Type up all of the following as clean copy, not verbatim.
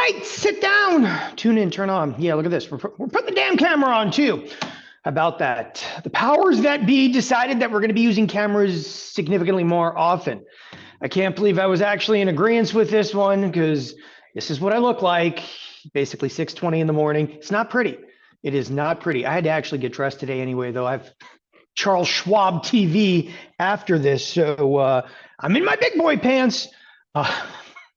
right, sit down, tune in, turn on. Yeah, look at this. We're putting the damn camera on too. How about that? The powers that be decided that we're going to be using cameras significantly more often. I can't believe I was actually in agreement with this one because this is what I look like. Basically 6:20 in the morning. It's not pretty. It is not pretty. I had to actually get dressed today anyway, though. I've Charles Schwab TV after this, so I'm in my big boy pants.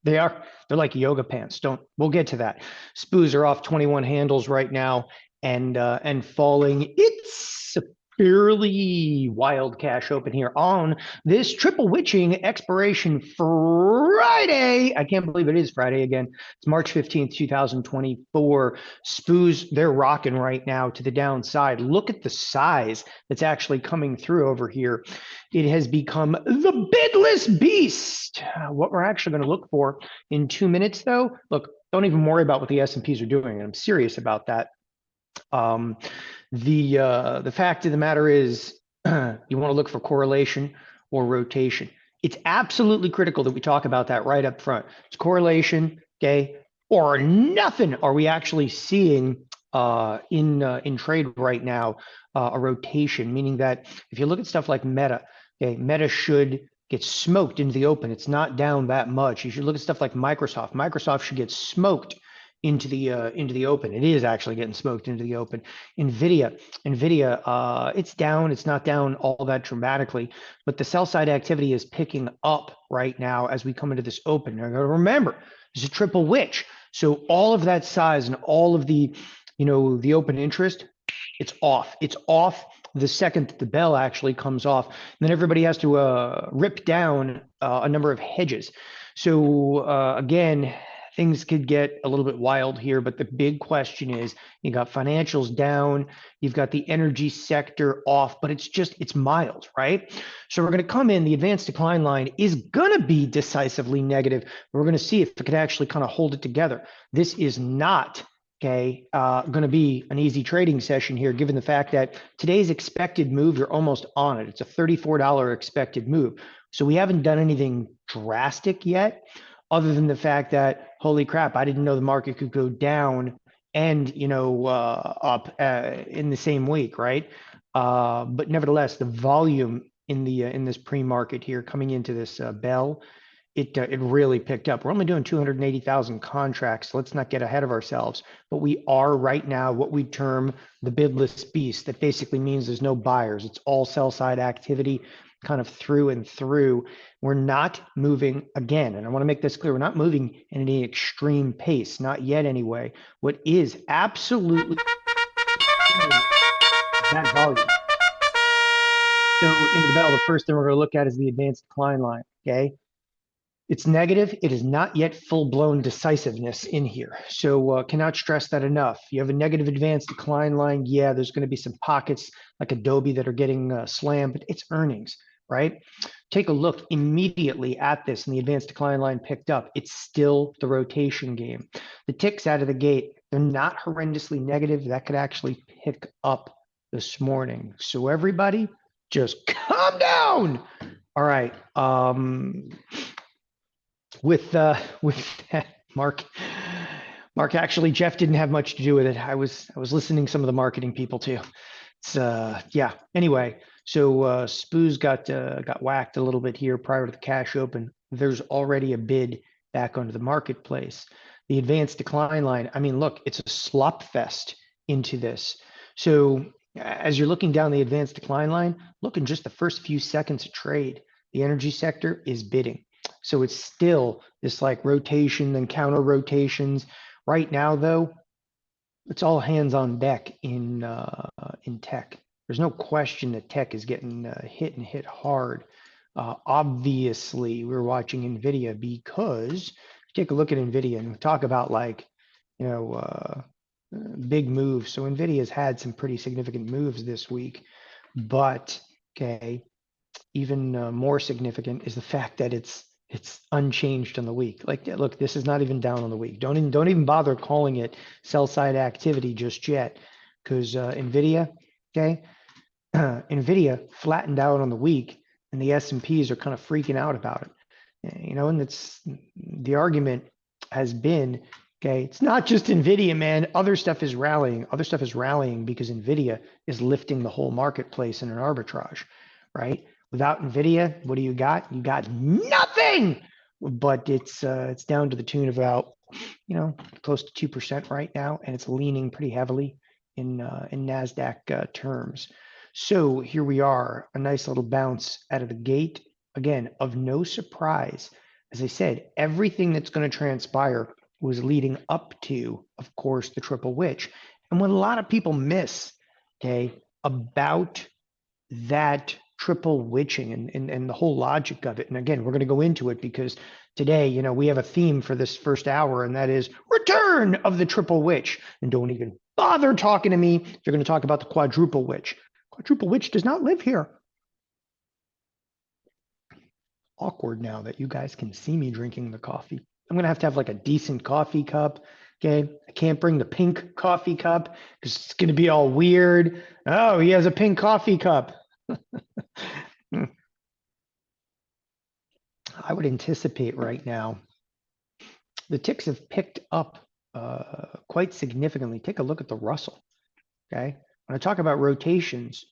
They're like yoga pants. We'll get to that. SPOOs are off 21 handles right now and falling. It's a fairly wild cash open here on this triple witching expiration Friday. I can't believe it is Friday again. It's March 15th, 2024. SPOOs, they're rocking right now to the downside. Look at the size that's actually coming through over here. It has become the bidless beast. What we're actually going to look for in 2 minutes, though, look, don't even worry about what the S&Ps are doing. I'm serious about that. The fact of the matter is you want to look for correlation or rotation. It's absolutely critical that we talk about that right up front. It's correlation, okay, or nothing. Are we actually seeing in trade right now a rotation, meaning that if you look at stuff like Meta, okay, Meta should get smoked into the open. It's not down that much. You should look at stuff like Microsoft. Microsoft should get smoked into the open. It is actually getting smoked into the open. Nvidia, it's down. It's not down all that dramatically, but the sell side activity is picking up right now as we come into this open. Now, remember, it's a triple witch, so all of that size and all of the, the open interest, it's off. It's off the second that the bell actually comes off. And then everybody has to rip down a number of hedges. So again, things could get a little bit wild here, but the big question is you got financials down, you've got the energy sector off, but it's mild, right? So we're going to come in, the advanced decline line is going to be decisively negative. We're going to see if it could actually kind of hold it together. This is not going to be an easy trading session here, given the fact that today's expected move, you're almost on it. It's a $34 expected move. So we haven't done anything drastic yet, other than the fact that, holy crap, I didn't know the market could go down and, up in the same week, right? But nevertheless, the volume in this pre-market here coming into this bell, it really picked up. We're only doing 280,000 contracts, so let's not get ahead of ourselves. But we are right now what we term the bidless beast. That basically means there's no buyers. It's all sell side activity kind of through and through. We're not moving again, and I want to make this clear, we're not moving in any extreme pace, not yet anyway. What is absolutely that volume. So into the bell, the first thing we're going to look at is the advanced decline line, okay? It's negative. It is not yet full-blown decisiveness in here. So cannot stress that enough. You have a negative advanced decline line. Yeah, there's going to be some pockets like Adobe that are getting slammed, but it's earnings, right? Take a look immediately at this, and the advanced decline line picked up. It's still the rotation game. The ticks out of the gate, they're not horrendously negative. That could actually pick up this morning. So everybody, just calm down. All right. With that, Mark, actually, Jeff didn't have much to do with it. I was listening to some of the marketing people too. It's yeah. Anyway, so SPOOs got whacked a little bit here prior to the cash open. There's already a bid back onto the marketplace. The advanced decline line, I mean, look, it's a slop fest into this. So as you're looking down the advanced decline line, look in just the first few seconds of trade, the energy sector is bidding. So it's still this like rotation and counter rotations. Right now, though, it's all hands on deck in tech. There's no question that tech is getting hit hard. Obviously, we're watching Nvidia because take a look at Nvidia and talk about like, big moves. So Nvidia's had some pretty significant moves this week, but okay, even more significant is the fact that it's unchanged on the week. Like, look, this is not even down on the week. Don't even bother calling it sell side activity just yet, because Nvidia, okay, Nvidia flattened out on the week, and the S&Ps are kind of freaking out about it. And it's the argument has been Okay, it's not just Nvidia, man. Other stuff is rallying. Other stuff is rallying because Nvidia is lifting the whole marketplace in an arbitrage, right? Without Nvidia, what do you got? You got nothing. But it's down to the tune of about, close to 2% right now, and it's leaning pretty heavily in Nasdaq terms. So here we are, a nice little bounce out of the gate. Again, of no surprise. As I said, everything that's going to transpire was leading up to, of course, the triple witch. And what a lot of people miss, okay, about that triple witching and the whole logic of it. And again, we're going to go into it because today, we have a theme for this first hour, and that is return of the triple witch. And don't even bother talking to me if you're going to talk about the quadruple witch. Quadruple witch does not live here. Awkward now that you guys can see me drinking the coffee. I'm going to have like a decent coffee cup. Okay. I can't bring the pink coffee cup because it's going to be all weird. Oh, he has a pink coffee cup. I would anticipate right now the ticks have picked up quite significantly. Take a look at the Russell. Okay. When I talk about rotations,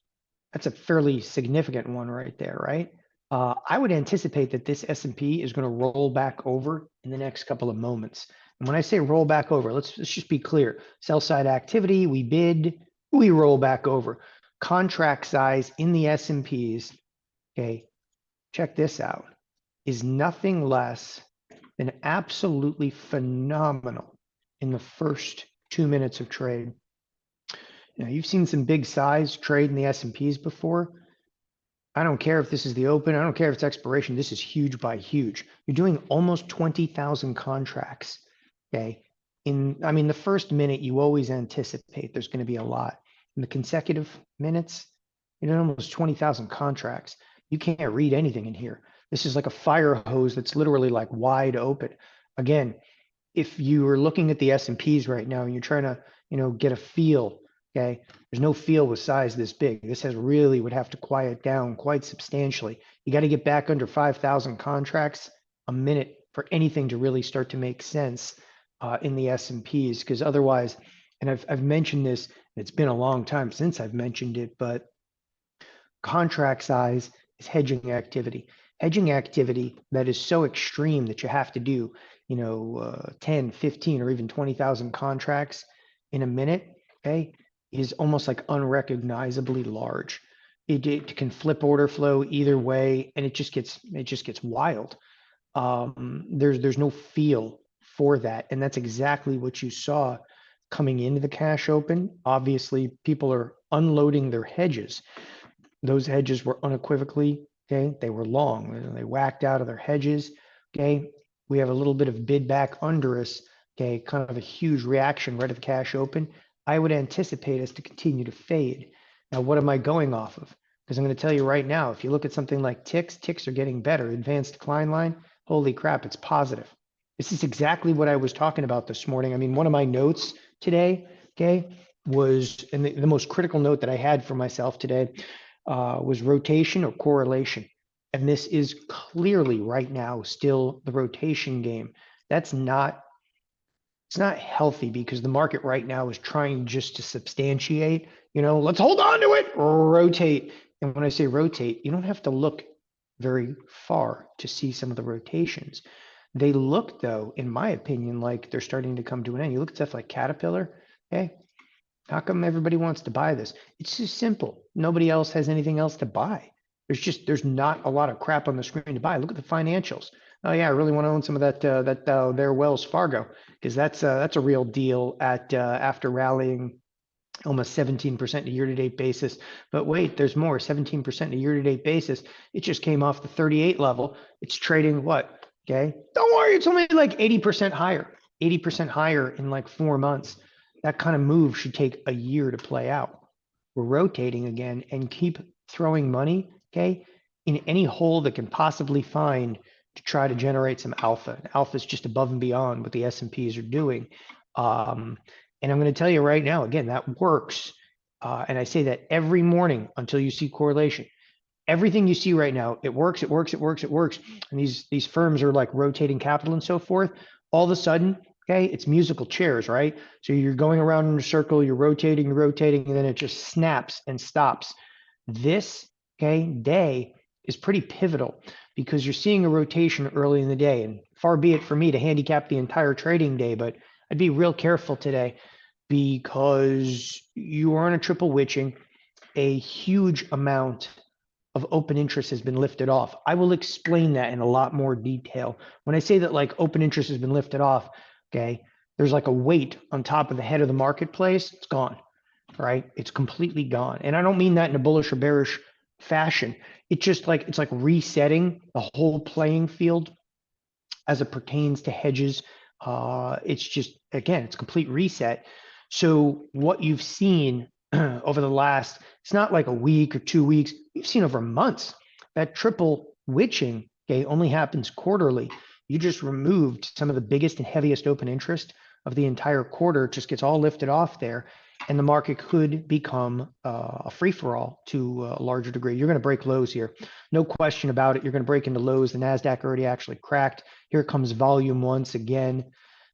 that's a fairly significant one right there, right? I would anticipate that this S&P is going to roll back over in the next couple of moments. And when I say roll back over, let's just be clear. Sell side activity, we bid, we roll back over. Contract size in the S&Ps, okay, check this out, is nothing less than absolutely phenomenal in the first 2 minutes of trade. Now, you've seen some big size trade in the S&Ps before. I don't care if this is the open. I don't care if it's expiration. This is huge by huge. You're doing almost 20,000 contracts. Okay. The first minute, you always anticipate there's going to be a lot. In the consecutive minutes, you're doing almost 20,000 contracts. You can't read anything in here. This is like a fire hose that's literally like wide open. Again, if you are looking at the S&Ps right now and you're trying to, get a feel, okay, there's no feel with size this big. This would have to quiet down quite substantially. You got to get back under 5,000 contracts a minute for anything to really start to make sense in the S&Ps, because otherwise, and I've mentioned this, and it's been a long time since I've mentioned it, but contract size is hedging activity. Hedging activity that is so extreme that you have to do, 10, 15, or even 20,000 contracts in a minute, okay, is almost like unrecognizably large. It can flip order flow either way, and it just gets wild. There's no feel for that, and that's exactly what you saw coming into the cash open. Obviously, people are unloading their hedges. Those hedges were unequivocally, okay, they were long. They whacked out of their hedges. Okay, we have a little bit of bid back under us. Okay, kind of a huge reaction right at the cash open. I would anticipate us to continue to fade. Now, what am I going off of? Because I'm going to tell you right now, if you look at something like ticks are getting better. Advanced decline line, holy crap, it's positive. This is exactly what I was talking about this morning. One of my notes today, okay, was, and the most critical note that I had for myself today was rotation or correlation. And this is clearly right now still the rotation game. It's not healthy because the market right now is trying just to substantiate, let's hold on to it, rotate. And when I say rotate, you don't have to look very far to see some of the rotations. They look, though, in my opinion, like they're starting to come to an end. You look at stuff like Caterpillar, okay? How come everybody wants to buy this? It's just simple. Nobody else has anything else to buy. There's not a lot of crap on the screen to buy. Look at the financials. Oh yeah, I really want to own some of that their Wells Fargo, because that's a real deal at after rallying almost 17% a year-to-date basis. But wait, there's more. 17% a year-to-date basis. It just came off the 38 level. It's trading what? Okay, don't worry, it's only like 80% higher. 80% higher in like 4 months. That kind of move should take a year to play out. We're rotating again and keep throwing money, okay, in any hole that can possibly find to try to generate some alpha. Alpha is just above and beyond what the S&Ps are doing. And I'm going to tell you right now, again, that works. And I say that every morning until you see correlation. Everything you see right now, it works, it works, it works, it works. And these firms are like rotating capital and so forth. All of a sudden, Okay, it's musical chairs, right? So you're going around in a circle, you're rotating, and then it just snaps and stops. This, okay, day is pretty pivotal because you're seeing a rotation early in the day, and far be it for me to handicap the entire trading day, but I'd be real careful today because you are on a triple witching. A huge amount of open interest has been lifted off. I will explain that in a lot more detail. When I say that like open interest has been lifted off, okay, there's like a weight on top of the head of the marketplace. It's gone, right? It's completely gone. And I don't mean that in a bullish or bearish fashion. It's just like, it's like resetting the whole playing field as it pertains to hedges. It's just, again, it's complete reset. So what you've seen over the last, it's not like a week or 2 weeks, you've seen over months. That triple witching, okay, only happens quarterly. You just removed some of the biggest and heaviest open interest of the entire quarter. It just gets all lifted off there. And the market could become a free-for-all to a larger degree. You're going to break lows here. No question about it. You're going to break into lows. The Nasdaq already actually cracked. Here comes volume once again.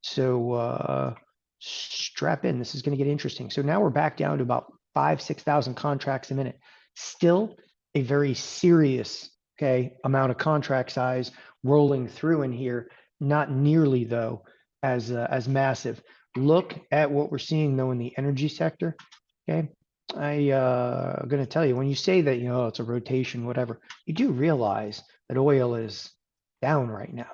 So strap in. This is going to get interesting. So now we're back down to about 6,000 contracts a minute. Still a very serious, okay, amount of contract size rolling through in here. Not nearly though as massive. Look at what we're seeing though in the energy sector. Okay, I'm going to tell you, when you say that, you know, it's a rotation, whatever, you do realize that oil is down right now.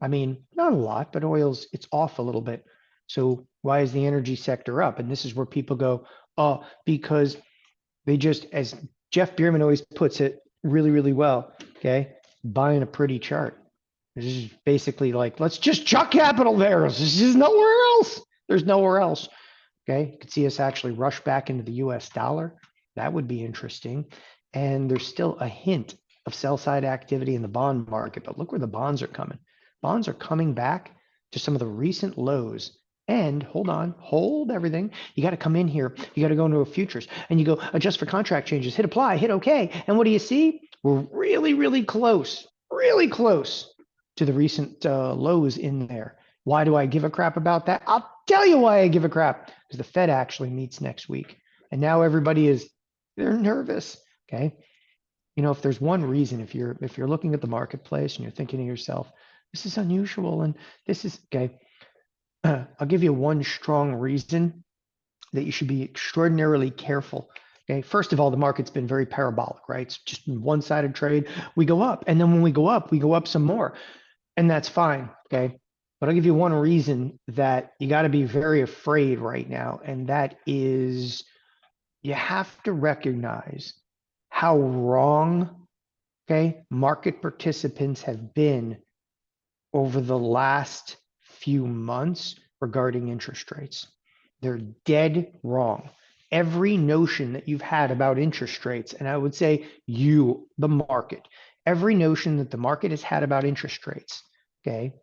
I mean, not a lot, but it's off a little bit. So why is the energy sector up? And this is where people go, oh, because they just, as Jeff Bierman always puts it really, really well, okay, buying a pretty chart. This is basically like, let's just chuck capital there. This is nowhere else. There's nowhere else. Okay, you could see us actually rush back into the US dollar. That would be interesting. And there's still a hint of sell side activity in the bond market, but look where the bonds are coming. Bonds are coming back to some of the recent lows. And hold on, hold everything. You got to come in here. You got to go into a futures and you go adjust for contract changes, hit apply, hit okay. And what do you see? We're really, really close to the recent lows in there. Why do I give a crap about that? I'll tell you why I give a crap. Because the Fed actually meets next week. And now everybody they're nervous. Okay. You know, if there's one reason, if you're looking at the marketplace and you're thinking to yourself, this is unusual and this is okay. I'll give you one strong reason that you should be extraordinarily careful. Okay. First of all, the market's been very parabolic, right? It's just one-sided trade. We go up. And then when we go up some more. And that's fine. Okay. But I'll give you one reason that you got to be very afraid right now. And that is you have to recognize how wrong, okay, market participants have been over the last few months regarding interest rates. They're dead wrong. Every notion that you've had about interest rates, and I would say you, the market, every notion that the market has had about interest rates, okay,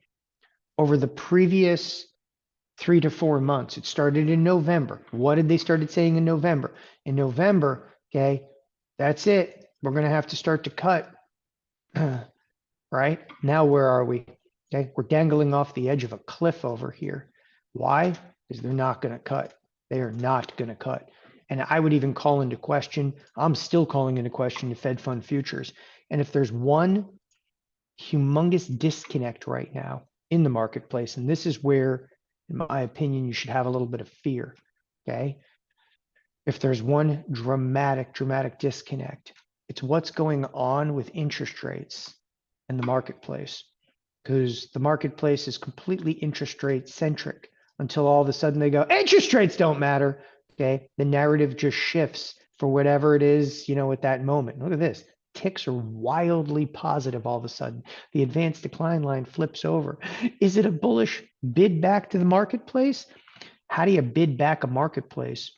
over the previous 3 to 4 months. It started in November. What did they started saying in November? In November, okay, that's it. We're going to have to start to cut. Right? Now, where are we? Okay, we're dangling off the edge of a cliff over here. Why? Because they're not going to cut. They are not going to cut. And I would even call into question, I'm still calling into question the Fed fund futures. And if there's one humongous disconnect right now in the marketplace, and this is where, in my opinion, you should have a little bit of fear, okay? If there's one dramatic disconnect, it's what's going on with interest rates in the marketplace, because the marketplace is completely interest rate centric until all of a sudden they go, interest rates don't matter, okay? The narrative just shifts for whatever it is, you know, at that moment. Look at this. Ticks are wildly positive all of a sudden. The advanced decline line flips over. Is it a bullish bid back to the marketplace? How do you bid back a marketplace?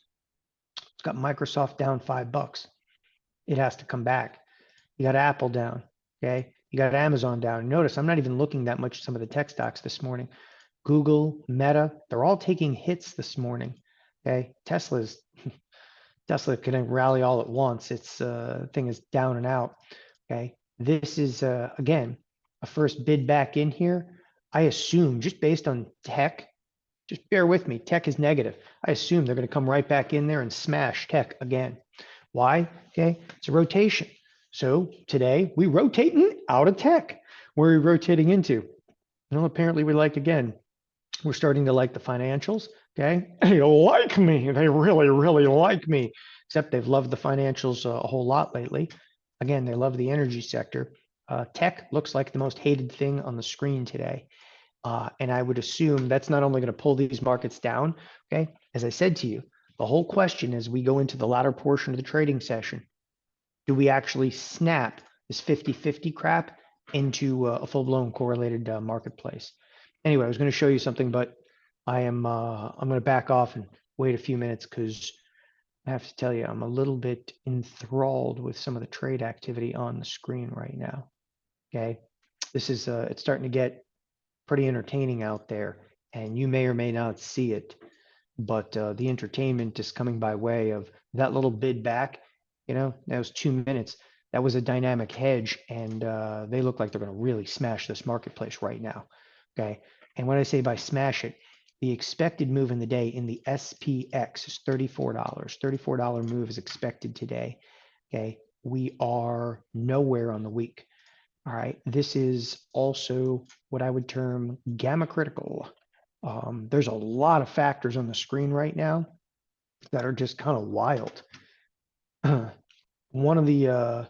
It's got Microsoft down $5. It has to come back. You got Apple down, okay? You got Amazon down. Notice I'm not even looking that much at some of the tech stocks this morning. Google, Meta, they're all taking hits this morning, okay? Tesla can rally all at once. Its thing is down and out. Okay, this is again a first bid back in here. I assume just based on tech Just bear with me. Tech is negative. I assume they're going to come right back in there and smash tech again. Why? Okay, it's a rotation. So today we rotating out of tech. Where are we rotating into? Well, apparently we like, again, we're starting to like the financials. Okay, they like me. They really, really like me. Except they've loved the financials a whole lot lately. Again, they love the energy sector. Tech looks like the most hated thing on the screen today. And I would assume that's not only going to pull these markets down. Okay, as I said to you, the whole question as we go into the latter portion of the trading session, do we actually snap this 50-50 crap into a full-blown correlated marketplace? Anyway, I was going to show you something, but I'm going to back off and wait a few minutes because I have to tell you, I'm a little bit enthralled with some of the trade activity on the screen right now. Okay, this is it's starting to get pretty entertaining out there, and you may or may not see it, but the entertainment is coming by way of that little bid back. You know, that was 2 minutes. That was a dynamic hedge, and they look like they're going to really smash this marketplace right now. Okay, and when I say by smash it, the expected move in the day in the SPX is $34. $34 move is expected today. Okay, we are nowhere on the week. All right, this is also what I would term gamma critical. There's a lot of factors on the screen right now that are just kind of wild. One of the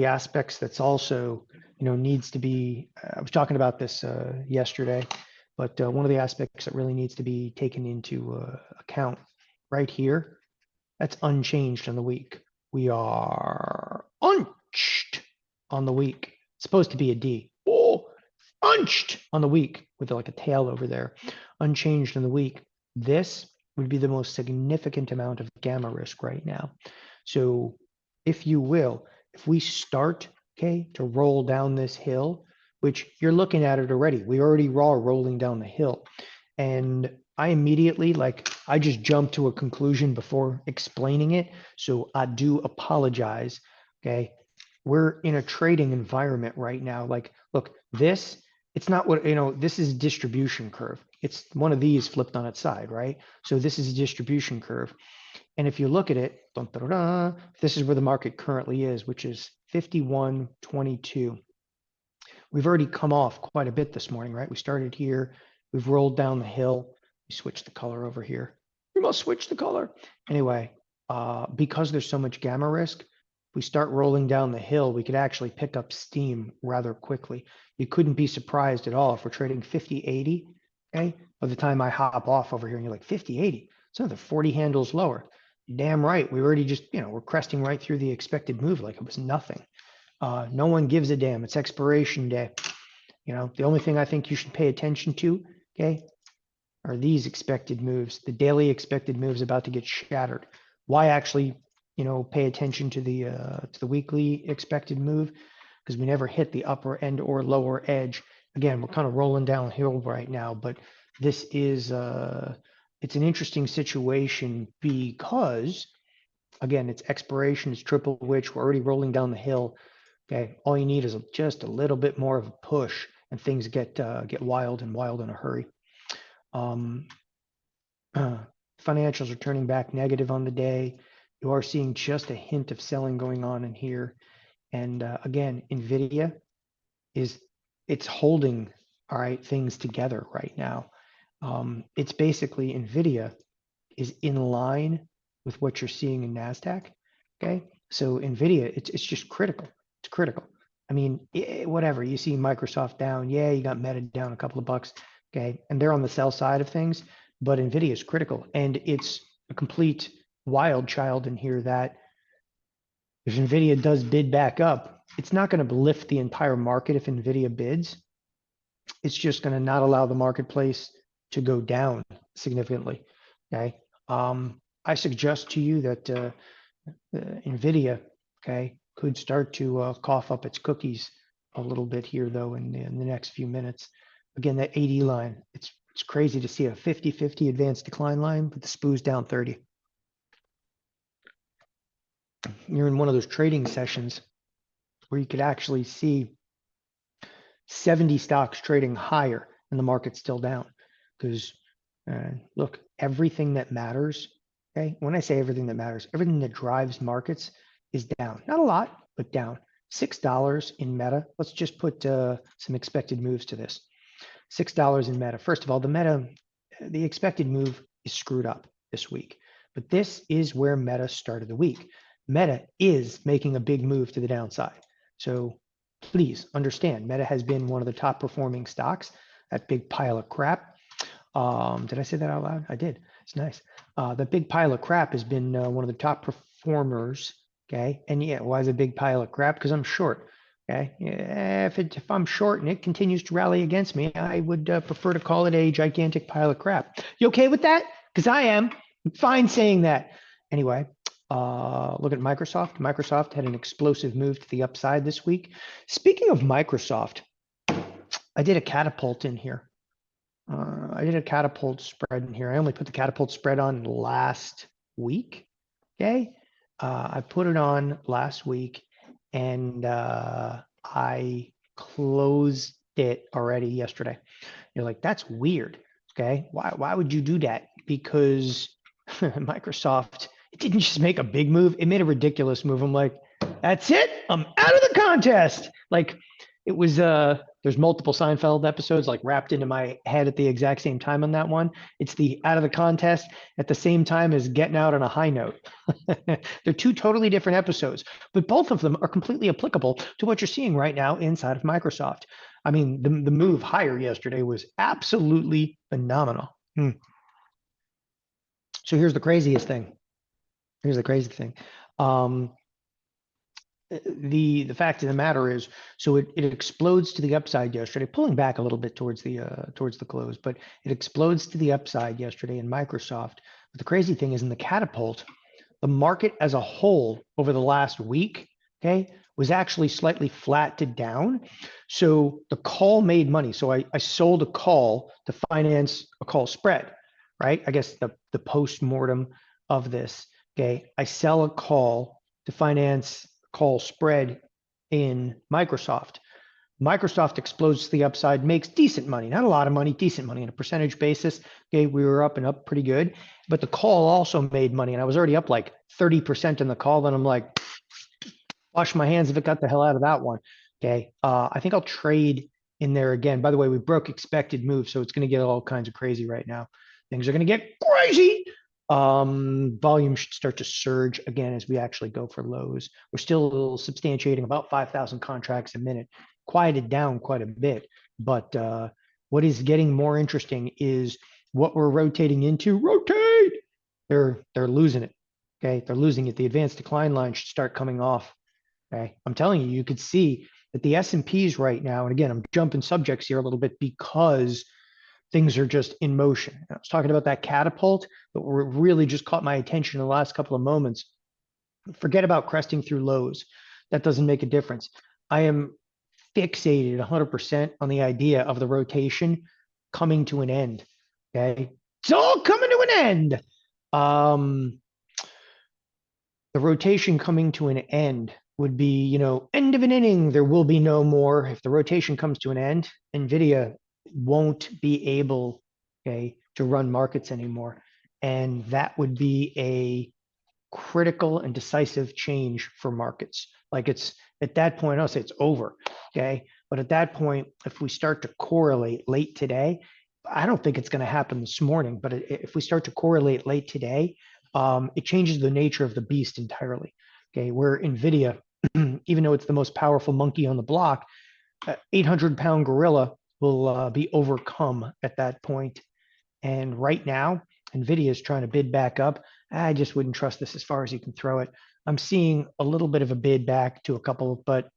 aspects that's also, needs to be, I was talking about this yesterday, but one of the aspects that really needs to be taken into account right here, that's unchanged on the week. We are unched on the week. It's supposed to be a D. Oh, unched on the week with like a tail over there. Unchanged on the week. This would be the most significant amount of gamma risk right now. So if you will, if we start, okay, to roll down this hill, which you're looking at it already, we already are rolling down the hill. And I immediately, I just jumped to a conclusion before explaining it. So I do apologize. Okay. We're in a trading environment right now. Like, look, it's not what, this is a distribution curve. It's one of these flipped on its side, right? So this is a distribution curve. And if you look at it, this is where the market currently is, which is 51.22. We've already come off quite a bit this morning, right? We started here. We've rolled down the hill. We switched the color over here. We must switch the color. Anyway, because there's so much gamma risk, if we start rolling down the hill, we could actually pick up steam rather quickly. You couldn't be surprised at all if we're trading 50.80, okay? By the time I hop off over here and you're like 50.80, it's another 40 handles lower. Damn right, we already just, we're cresting right through the expected move like it was nothing. No one gives a damn. It's expiration day. The only thing I think you should pay attention to, okay, are these expected moves. The daily expected moves about to get shattered. Why actually, pay attention to the weekly expected move? Because we never hit the upper end or lower edge. Again, we're kind of rolling downhill right now, but this is it's an interesting situation because, again, it's expiration, it's triple witch. We're already rolling down the hill. Okay, all you need is just a little bit more of a push, and things get wild and wild in a hurry. Financials are turning back negative on the day. You are seeing just a hint of selling going on in here, and again, Nvidia it's holding things together right now. It's basically Nvidia is in line with what you're seeing in Nasdaq. Okay, so Nvidia it's just critical. It's critical. I mean, whatever you see Microsoft down, yeah, you got Meta down a couple of bucks, okay, and they're on the sell side of things, but Nvidia is critical, and it's a complete wild child in here that if Nvidia does bid back up, it's not going to lift the entire market if Nvidia bids. It's just going to not allow the marketplace to go down significantly. Okay, I suggest to you that Nvidia, okay, could start to cough up its cookies a little bit here, though, in the next few minutes. Again, that 80 line, it's crazy to see a 50-50 advanced decline line, but the SPOO's down 30. You're in one of those trading sessions where you could actually see 70 stocks trading higher and the market's still down because Look, everything that matters, okay? When I say everything that matters, everything that drives markets is down. Not a lot, but down. $6 in Meta. Let's just put some expected moves to this. $6 in Meta. First of all, the expected move is screwed up this week. But this is where Meta started the week. Meta is making a big move to the downside. So please understand, Meta has been one of the top performing stocks. That big pile of crap. Did I say that out loud? I did. It's nice. The big pile of crap has been one of the top performers. Okay. And yeah, why is a big pile of crap? Because I'm short. Okay. Yeah, if I'm short and it continues to rally against me, I would prefer to call it a gigantic pile of crap. You okay with that? Because I am. I'm fine saying that. Anyway, look at Microsoft. Microsoft had an explosive move to the upside this week. Speaking of Microsoft, I did a catapult in here. I did a catapult spread in here. I only put the catapult spread on last week. Okay. I put it on last week and I closed it already yesterday. You're like, that's weird. Okay. Why would you do that? Because Microsoft, it didn't just make a big move, it made a ridiculous move. I'm like, that's it. I'm out of the contest. Like, it was there's multiple Seinfeld episodes like wrapped into my head at the exact same time on that one. It's the out of the contest at the same time as getting out on a high note. They're two totally different episodes, but both of them are completely applicable to what you're seeing right now inside of Microsoft. I mean, the move higher yesterday was absolutely phenomenal. So here's the craziest thing. Here's the crazy thing. The fact of the matter is, so it explodes to the upside yesterday, pulling back a little bit towards the close, but it explodes to the upside yesterday in Microsoft. But the crazy thing is in the catapult, the market as a whole over the last week, okay, was actually slightly flat to down. So the call made money. So I sold a call to finance a call spread, right? I guess the post-mortem of this, okay, I sell a call to finance call spread in Microsoft. Microsoft explodes to the upside, makes decent money, not a lot of money, decent money on a percentage basis. Okay, we were up and up pretty good, but the call also made money, and I was already up like 30% in the call. Then I'm like, wash my hands if it got the hell out of that one. Okay, I think I'll trade in there again. By the way, we broke expected move, so it's going to get all kinds of crazy right now. Things are going to get crazy. Volume should start to surge again as we actually go for lows. We're still a little substantiating about 5,000 contracts a minute, quieted down quite a bit. But what is getting more interesting is what we're rotating into. Rotate. They're losing it. Okay, they're losing it. The advanced decline line should start coming off. Okay, I'm telling you, you could see that the S&Ps right now, and again, I'm jumping subjects here a little bit because things are just in motion. I was talking about that catapult, but what really just caught my attention in the last couple of moments. Forget about cresting through lows. That doesn't make a difference. I am fixated 100% on the idea of the rotation coming to an end. Okay, it's all coming to an end. The rotation coming to an end would be, end of an inning. There will be no more. If the rotation comes to an end, NVIDIA won't be able, okay, to run markets anymore. And that would be a critical and decisive change for markets. Like, it's at that point, I'll say it's over. Okay. But at that point, if we start to correlate late today, I don't think it's going to happen this morning, but if we start to correlate late today, it changes the nature of the beast entirely. Okay. Where NVIDIA, even though it's the most powerful monkey on the block, 800-pound gorilla will be overcome at that point. And right now, NVIDIA is trying to bid back up. I just wouldn't trust this as far as you can throw it. I'm seeing a little bit of a bid back to a couple, but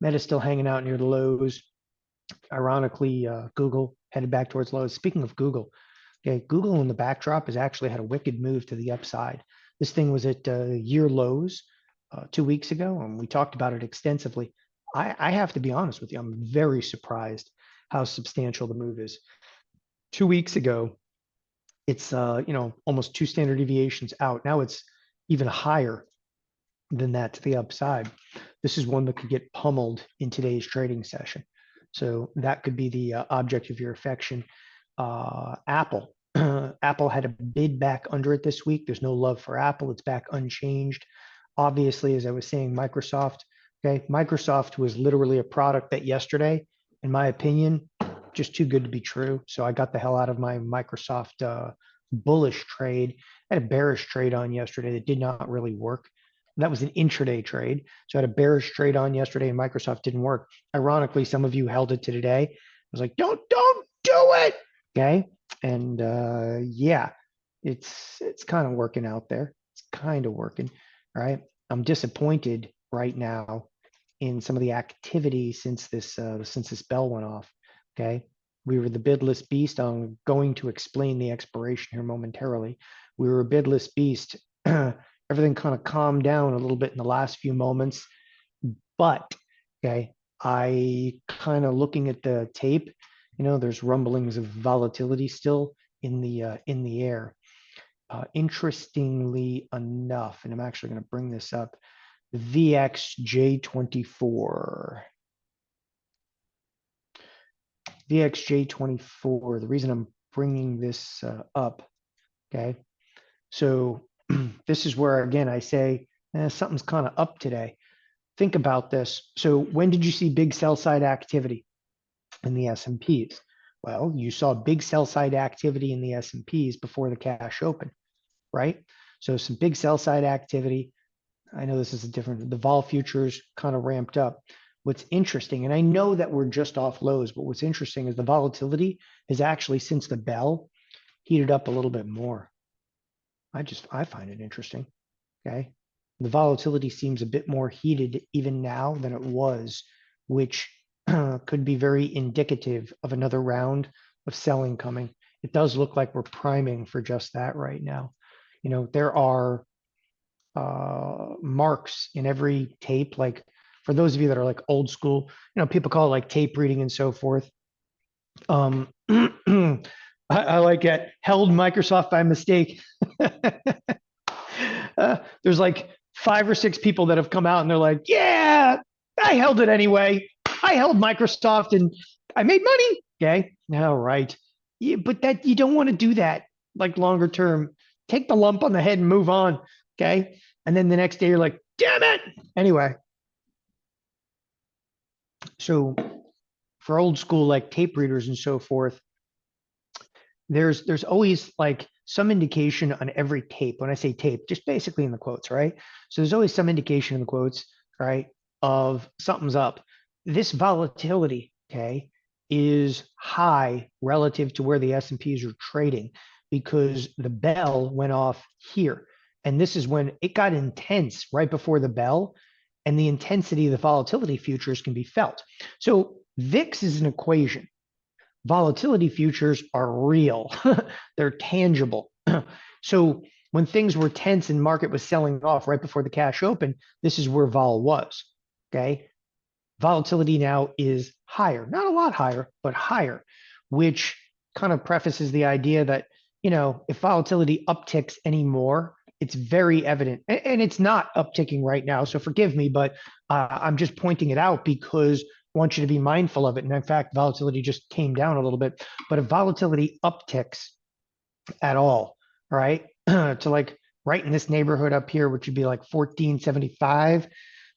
Meta's still hanging out near the lows. Ironically, Google headed back towards lows. Speaking of Google, okay, Google in the backdrop has actually had a wicked move to the upside. This thing was at year lows 2 weeks ago, and we talked about it extensively. I have to be honest with you, I'm very surprised how substantial the move is. 2 weeks ago, it's almost 2 standard deviations out. Now it's even higher than that to the upside. This is one that could get pummeled in today's trading session. So that could be the object of your affection. Apple Apple had a bid back under it this week. There's no love for Apple. It's back unchanged. Obviously, as I was saying, Microsoft, okay, Microsoft was literally a product that yesterday, in my opinion, just too good to be true. So I got the hell out of my Microsoft bullish trade. I had a bearish trade on yesterday that did not really work. That was an intraday trade. So I had a bearish trade on yesterday and Microsoft didn't work. Ironically, some of you held it to today. I was like, don't do it. Okay. And yeah, it's kind of working out there. It's kind of working. Right. I'm disappointed right now in some of the activity since this bell went off. Okay. We were the bidless beast. I'm going to explain the expiration here momentarily. We were a bidless beast. Everything kind of calmed down a little bit in the last few moments, but okay, I kind of looking at the tape, there's rumblings of volatility still in the air. Interestingly enough, and I'm actually going to bring this up, VXJ24. VXJ24, the reason I'm bringing this up, okay, so this is where, again, I say something's kind of up today. Think about this. So when did you see big sell side activity in the S&Ps? Well, you saw big sell side activity in the S&Ps before the cash open, right? So some big sell side activity. I know this is the vol futures kind of ramped up. What's interesting, and I know that we're just off lows, but what's interesting is the volatility has actually, since the bell, heated up a little bit more. I find it interesting. Okay. The volatility seems a bit more heated even now than it was, which could be very indicative of another round of selling coming. It does look like we're priming for just that right now. There are marks in every tape. Like for those of you that are like old school, people call it like tape reading and so forth. I like it. Held Microsoft by mistake. There's like 5 or 6 people that have come out and they're like, yeah, I held it anyway. I held Microsoft and I made money. Okay. All right. Yeah, but that you don't want to do that like longer term. Take the lump on the head and move on. Okay. And then the next day you're like, damn it. Anyway. So for old school like tape readers and so forth, there's always like some indication on every tape. When I say tape, just basically in the quotes, right? So there's always some indication in the quotes, right, of something's up. This volatility, okay, is high relative to where the S&Ps are trading because the bell went off here. And this is when it got intense right before the bell, and the intensity of the volatility futures can be felt. So VIX is an equation. Volatility futures are real. They're tangible. So when things were tense and market was selling off right before the cash open, this is where vol was. Okay. Volatility now is higher, not a lot higher, but higher, which kind of prefaces the idea that, if volatility upticks anymore, it's very evident. And it's not upticking right now. So forgive me, but I'm just pointing it out because I want you to be mindful of it. And in fact, volatility just came down a little bit. But if volatility upticks at all right, to like right in this neighborhood up here, which would be like 1475.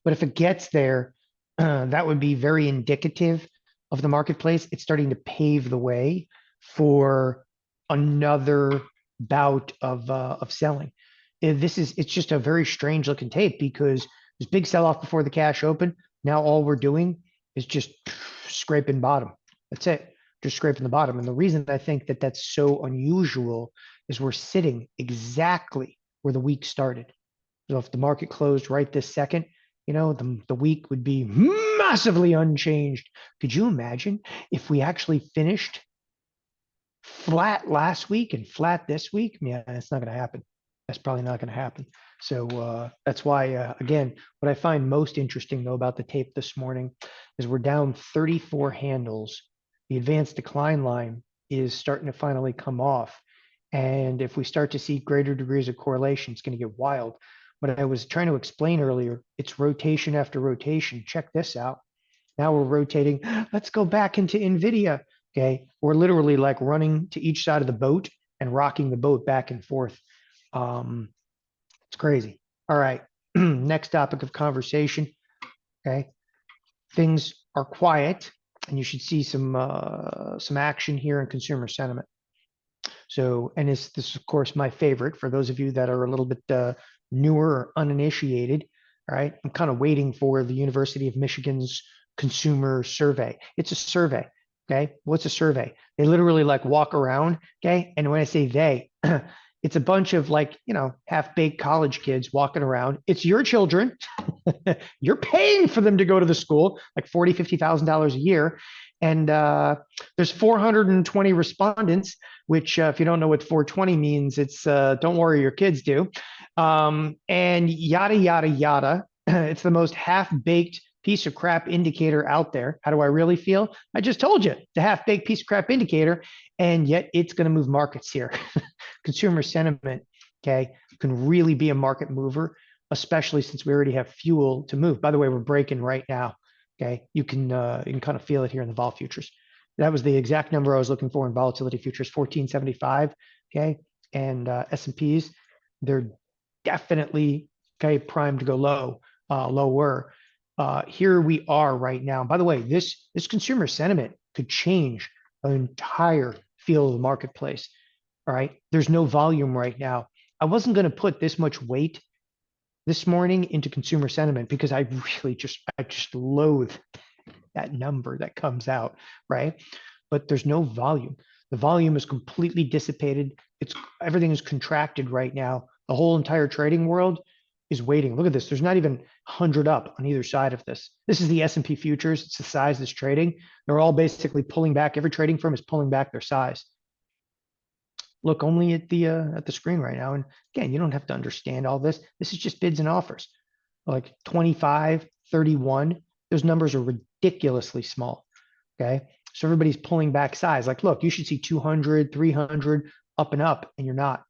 But if it gets there, that would be very indicative of the marketplace. It's starting to pave the way for another bout of selling. It's just a very strange looking tape because there's big sell off before the cash open. Now all we're doing is just scraping bottom. That's it. Just scraping the bottom. And the reason I think that that's so unusual is we're sitting exactly where the week started. So if the market closed right this second, the week would be massively unchanged. Could you imagine if we actually finished flat last week and flat this week? Yeah, it's not going to happen. That's probably not going to happen. So that's why, again, what I find most interesting, though, about the tape this morning is we're down 34 handles. The advanced decline line is starting to finally come off. And if we start to see greater degrees of correlation, it's going to get wild. What I was trying to explain earlier, it's rotation after rotation. Check this out. Now we're rotating. Let's go back into NVIDIA. Okay. We're literally like running to each side of the boat and rocking the boat back and forth. It's crazy. All right. Next topic of conversation. Okay. Things are quiet, and you should see some action here in consumer sentiment. So, and this of course my favorite for those of you that are a little bit newer or uninitiated. All right, I'm kind of waiting for the University of Michigan's consumer survey. It's a survey. Okay, what's a survey? They literally like walk around. Okay, and when I say they, it's a bunch of like half-baked college kids walking around. It's your children. You're paying for them to go to the school, like $40,000-$50,000 a year. And there's 420 respondents, which if you don't know what 420 means, it's don't worry, your kids do. And yada, yada, yada. It's the most half-baked piece of crap indicator out there. How do I really feel? I just told you, it's a half-baked piece of crap indicator, and yet it's going to move markets here. Consumer sentiment, okay, can really be a market mover, especially since we already have fuel to move. By the way, we're breaking right now. Okay, you can kind of feel it here in the vol futures. That was the exact number I was looking for in volatility futures, 1475. Okay, and S&Ps, they're definitely primed to go lower. Here we are right now. By the way, this consumer sentiment could change the entire feel of the marketplace. All right, there's no volume right now. I wasn't going to put this much weight this morning into consumer sentiment because I just loathe that number that comes out, right? But there's no volume. The volume is completely dissipated. Everything is contracted right now. The whole entire trading world is waiting. Look at this. There's not even 100 up on either side of this. This is the S&P futures. It's the size that's trading. They're all basically pulling back. Every trading firm is pulling back their size. Look only at the screen right now. And again, you don't have to understand all this. This is just bids and offers. Like 25, 31, those numbers are ridiculously small. Okay. So everybody's pulling back size. Like, look, you should see 200, 300 up and up, and you're not.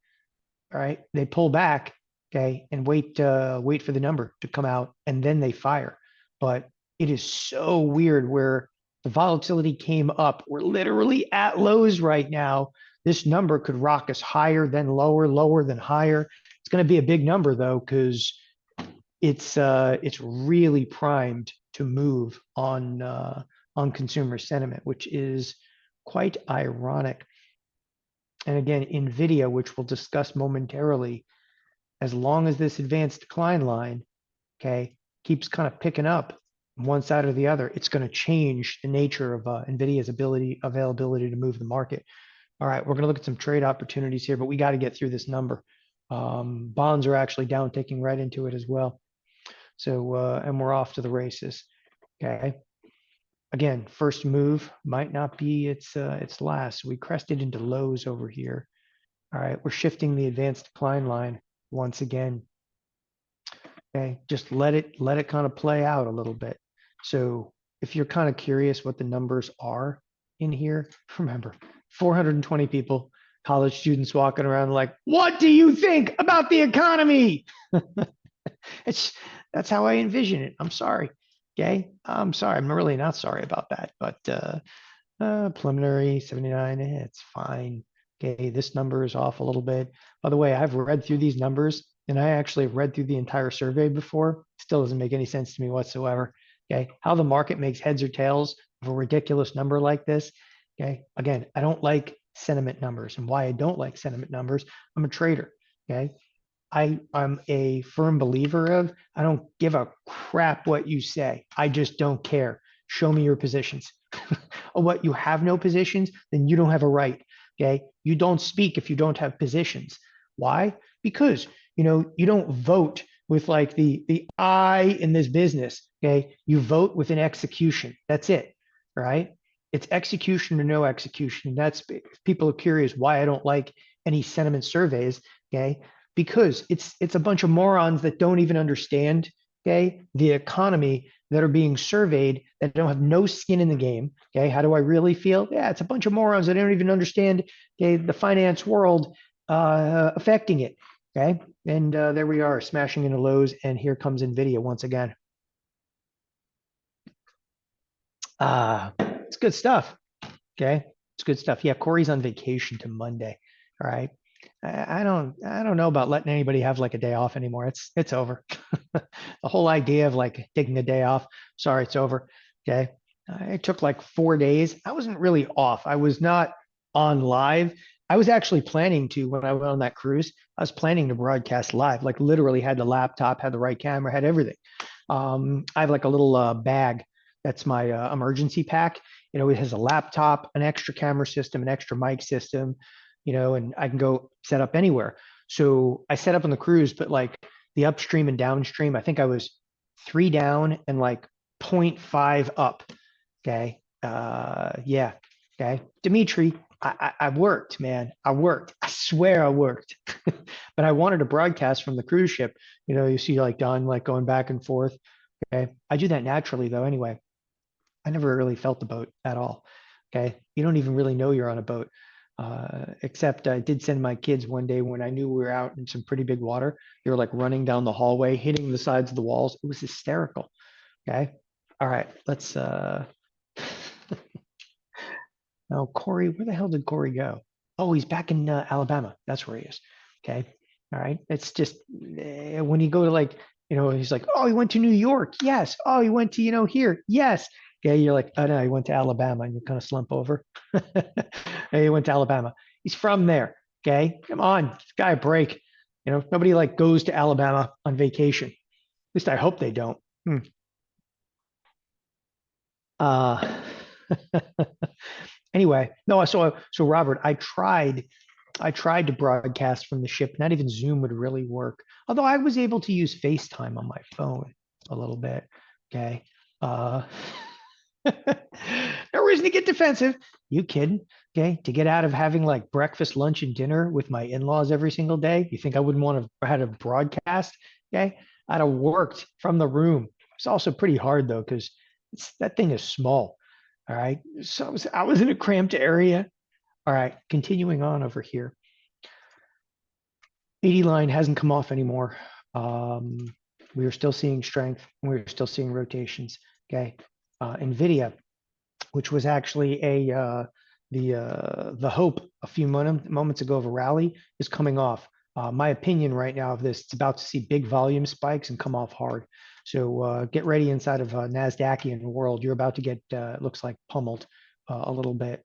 All right. They pull back, okay, and wait for the number to come out, and then they fire. But it is so weird where the volatility came up. We're literally at lows right now. This number could rock us higher than lower, lower than higher. It's going to be a big number though, because it's really primed to move on consumer sentiment, which is quite ironic. And again, NVIDIA, which we'll discuss momentarily, as long as this advanced decline line, okay, keeps kind of picking up one side or the other, it's going to change the nature of NVIDIA's availability to move the market. All right, we're going to look at some trade opportunities here, but we got to get through this number. Bonds are actually down, taking right into it as well. So, and we're off to the races. Okay. Again, first move might not be its last. We crested into lows over here. All right, we're shifting the advanced decline line once again. Okay, just let it kind of play out a little bit. So if you're kind of curious what the numbers are in here, remember 420 people, college students walking around like, what do you think about the economy? That's how I envision it. I'm sorry. Okay. I'm sorry. I'm really not sorry about that, but preliminary 79, it's fine. Okay. This number is off a little bit. By the way, I've read through these numbers and I actually read through the entire survey before. Still doesn't make any sense to me whatsoever. Okay. How the market makes heads or tails of a ridiculous number like this. Okay. Again, I don't like sentiment numbers, and why I don't like sentiment numbers. I'm a trader. Okay. I'm a firm believer of, I don't give a crap what you say. I just don't care. Show me your positions. Or what, you have no positions, then you don't have a right. Okay. You don't speak if you don't have positions. Why? Because, you don't vote with like the I in this business. Okay. You vote with an execution. That's it. Right. It's execution or no execution. That's, if people are curious why I don't like any sentiment surveys. Okay. Because it's a bunch of morons that don't even understand, okay, the economy, that are being surveyed, that don't have no skin in the game. Okay, how do I really feel? Yeah, it's a bunch of morons that don't even understand, okay, the finance world affecting it. Okay, and there we are, smashing into lows, and here comes NVIDIA once again. It's good stuff. Okay, it's good stuff. Yeah, Corey's on vacation to Monday. All right. I don't know about letting anybody have like a day off anymore. It's over. The whole idea of like taking a day off, sorry, it's over. Okay. It took like 4 days. I wasn't really off. I was not on live. I was actually planning to when I went on that cruise. I was planning to broadcast live, like literally had the laptop, had the right camera, had everything. I have like a little bag that's my emergency pack. You know, it has a laptop, an extra camera system, an extra mic system, you know, and I can go set up anywhere. So I set up on the cruise, but like the upstream and downstream, I think I was 3 down and like zero point 0.5 up. Okay. Yeah. Okay. Dimitri, I worked, man. I worked. I swear I worked. But I wanted to broadcast from the cruise ship. You know, you see like Don like going back and forth. Okay. I do that naturally though anyway. I never really felt the boat at all. Okay. You don't even really know you're on a boat. Except I did send my kids one day when I knew we were out in some pretty big water. They were like running down the hallway, hitting the sides of the walls. It was hysterical. Okay. All right. Let's now Corey, where the hell did Corey go? Oh, he's back in Alabama. That's where he is. Okay. All right. It's just when you go to like, you know, he's like, oh, he went to New York. Yes. Oh, he went to, you know, here. Yes. Okay. You're like, oh no, he went to Alabama, and you kind of slump over. Hey, he went to Alabama. He's from there. Okay. Come on. This guy a break. You know, nobody like goes to Alabama on vacation. At least I hope they don't. Hmm. Uh, anyway, no, so Robert, I tried to broadcast from the ship. Not even Zoom would really work. Although I was able to use FaceTime on my phone a little bit. Okay. Uh, no reason to get defensive. You kidding? Okay. To get out of having like breakfast, lunch, and dinner with my in-laws every single day. You think I wouldn't want to had a broadcast? Okay. I'd have worked from the room. It's also pretty hard though, because that thing is small. All right. So I was in a cramped area. All right. Continuing on over here. 80 line hasn't come off anymore. Um, we are still seeing strength and we're still seeing rotations. Okay. NVIDIA, which was actually the hope a few moments ago of a rally, is coming off. My opinion right now of this, it's about to see big volume spikes and come off hard. So get ready inside of Nasdaqian world. You're about to get, looks like pummeled a little bit.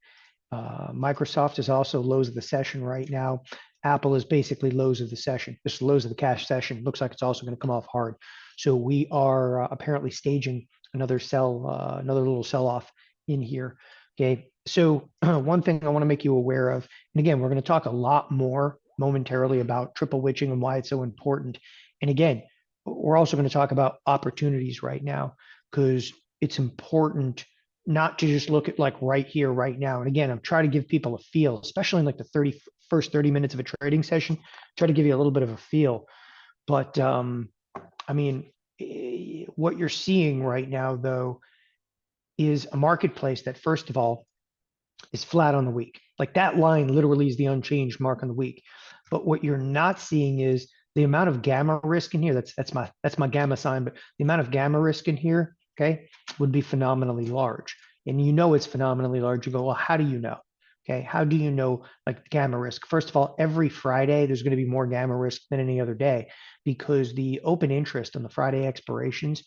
Microsoft is also lows of the session right now. Apple is basically lows of the session. This is lows of the cash session. Looks like it's also going to come off hard. So we are apparently staging another another little sell off in here. Okay. So one thing I want to make you aware of, and again, we're going to talk a lot more momentarily about triple witching and why it's so important. And again, we're also going to talk about opportunities right now because it's important not to just look at like right here, right now. And again, I'm trying to give people a feel, especially in like the first 30 minutes of a trading session, try to give you a little bit of a feel. But I mean, what you're seeing right now, though, is a marketplace that, first of all, is flat on the week. Like that line literally is the unchanged mark on the week. But what you're not seeing is the amount of gamma risk in here. That's my gamma sign, but the amount of gamma risk in here, okay, would be phenomenally large. And you know it's phenomenally large. You go, well, how do you know? Okay, how do you know like gamma risk? First of all, every Friday there's going to be more gamma risk than any other day because the open interest on the Friday expirations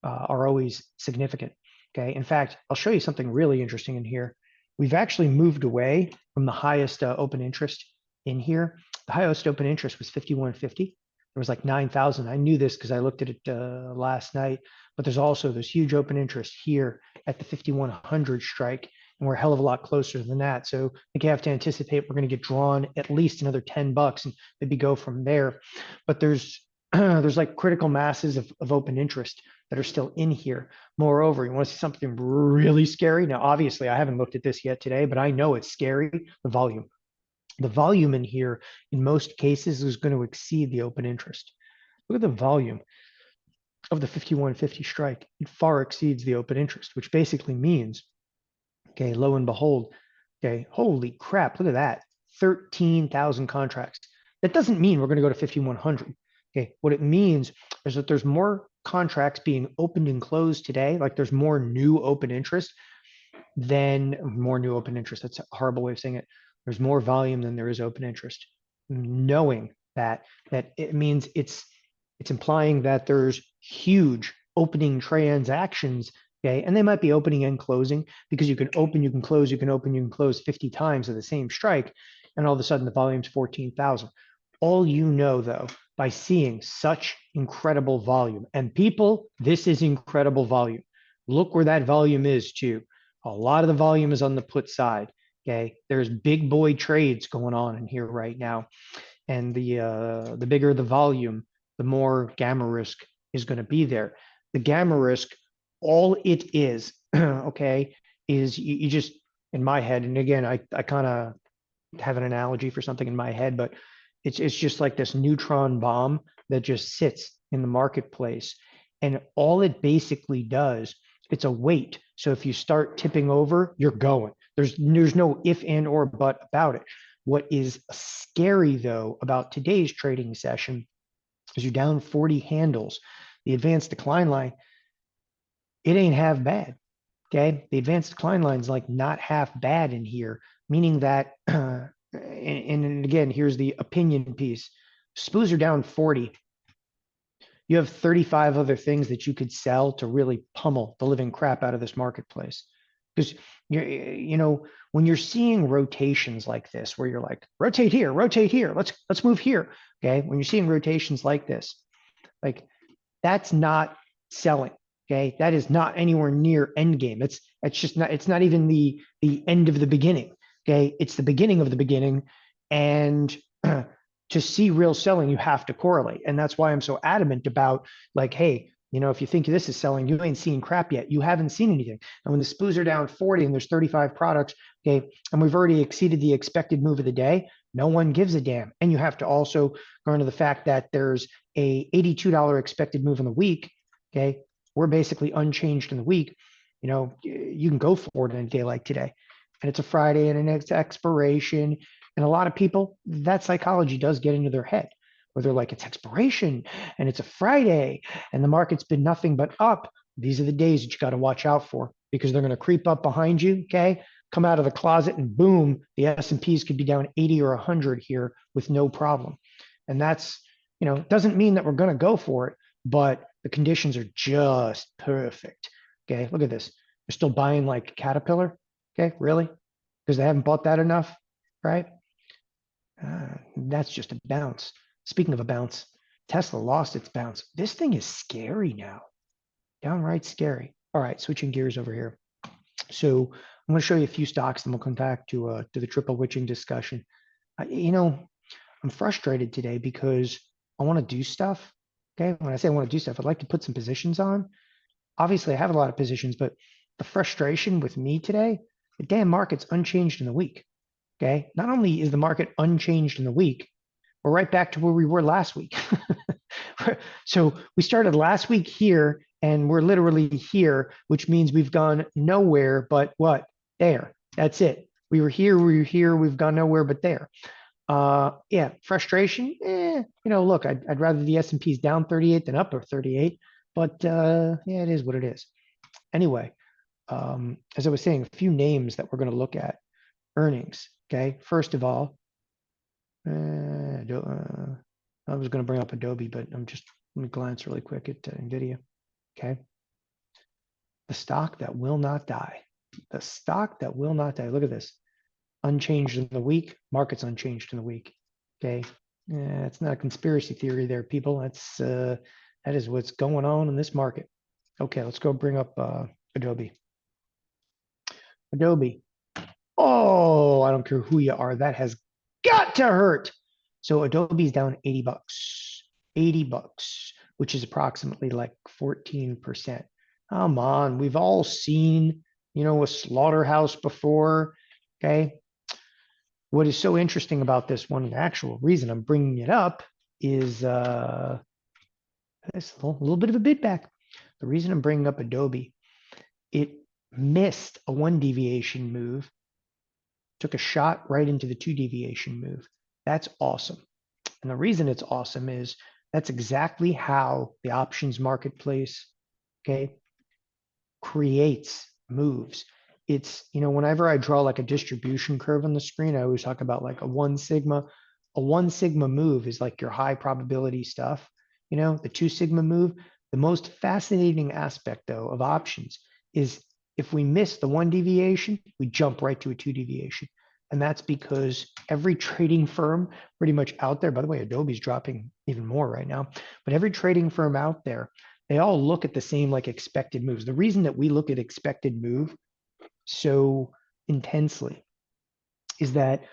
are always significant. Okay, in fact, I'll show you something really interesting in here. We've actually moved away from the highest open interest in here. The highest open interest was 5150. There was like 9,000. I knew this because I looked at it last night, but there's also this huge open interest here at the 5100 strike, and we're a hell of a lot closer than that. So I think you have to anticipate we're going to get drawn at least another $10 and maybe go from there. But there's there's like critical masses of open interest that are still in here. Moreover, you want to see something really scary? Now, obviously, I haven't looked at this yet today, but I know it's scary. The volume. The volume in here, in most cases, is going to exceed the open interest. Look at the volume of the 5150 strike. It far exceeds the open interest, which basically means, okay, lo and behold, okay, holy crap, look at that, 13,000 contracts. That doesn't mean we're going to go to 5100. Okay, what it means is that there's more contracts being opened and closed today, like there's more new open interest than more new open interest. That's a horrible way of saying it. There's more volume than there is open interest. Knowing that it means it's implying that there's huge opening transactions, okay? And they might be opening and closing because you can open, you can close, you can open, you can close 50 times of the same strike, and all of a sudden the volume's 14,000. All you know though, by seeing such incredible volume, and people, this is incredible volume. Look where that volume is too. A lot of the volume is on the put side. Okay, there's big boy trades going on in here right now, and the bigger the volume, the more gamma risk is going to be there. The gamma risk, all it is, okay, is you just, in my head, and again, I kind of have an analogy for something in my head, but it's just like this neutron bomb that just sits in the marketplace, and all it basically does, it's a weight. So if you start tipping over, you're going. There's no if, and, or but about it. What is scary though about today's trading session is you're down 40 handles. The advanced decline line, it ain't half bad. Okay, the advanced decline line is like not half bad in here, meaning that, and again, here's the opinion piece. SPOOs are down 40. You have 35 other things that you could sell to really pummel the living crap out of this marketplace. Because when you're seeing rotations like this, where you're like, rotate here, let's move here. Okay, when you're seeing rotations like this, like that's not selling. Okay, that is not anywhere near end game. It's just not. It's not even the end of the beginning. Okay, it's the beginning of the beginning, and to see real selling, you have to correlate, and that's why I'm so adamant about like, hey, if you think this is selling, you ain't seen crap yet. You haven't seen anything. And when the SPOOs are down 40 and there's 35 products, okay, and we've already exceeded the expected move of the day, no one gives a damn. And you have to also go into the fact that there's a $82 expected move in the week. Okay, we're basically unchanged in the week. You can go for it in a day like today, and it's a Friday and it's expiration. And a lot of people, that psychology does get into their head, where they're like, it's expiration and it's a Friday and the market's been nothing but up. These are the days that you got to watch out for, because they're going to creep up behind you. Okay, come out of the closet and boom, the S&Ps could be down 80 or 100 here with no problem. And that's, doesn't mean that we're going to go for it, but the conditions are just perfect. Okay, look at this. They're still buying like Caterpillar. Okay, really? Because they haven't bought that enough, right? That's just a bounce. Speaking of a bounce, Tesla lost its bounce. This thing is scary now, downright scary. All right, switching gears over here. So I'm going to show you a few stocks, then we'll come back to the triple witching discussion. I'm frustrated today because I want to do stuff. Okay, when I say I want to do stuff, I'd like to put some positions on. Obviously, I have a lot of positions, but the frustration with me today, the damn market's unchanged in the week. Okay, not only is the market unchanged in the week, we're right back to where we were last week. So we started last week here, and we're literally here, which means we've gone nowhere but what? There. That's it. We were here, we've gone nowhere but there. Yeah, frustration. Look, I'd rather the S&P's down 38 than up or 38, but yeah, it is what it is. Anyway, as I was saying, a few names that we're going to look at. Earnings. Okay, first of all, I was going to bring up Adobe, but let me glance really quick at NVIDIA. Okay, the stock that will not die. The stock that will not die. Look at this. Unchanged in the week. Market's unchanged in the week. Okay, it's not a conspiracy theory there, people. That is what's going on in this market. Okay, let's go bring up Adobe. Adobe. Oh, I don't care who you are. That has got to hurt. So Adobe's down 80 bucks, 80 bucks, which is approximately like 14%. Come on. We've all seen, a slaughterhouse before. Okay. What is so interesting about this one, the actual reason I'm bringing it up is it's a little bit of a bid back. The reason I'm bringing up Adobe, it missed a 1 deviation move, took a shot right into the 2 deviation move. That's awesome. And the reason it's awesome is that's exactly how the options marketplace, okay, creates moves. it's, whenever I draw like a distribution curve on the screen, I always talk about like a 1 sigma. A 1 sigma move is like your high probability stuff. The 2 sigma move. The most fascinating aspect though of options is if we miss the 1 deviation, we jump right to a 2 deviation. And that's because every trading firm pretty much out there, by the way, Adobe's dropping even more right now, but every trading firm out there, they all look at the same like expected moves. The reason that we look at expected move so intensely is that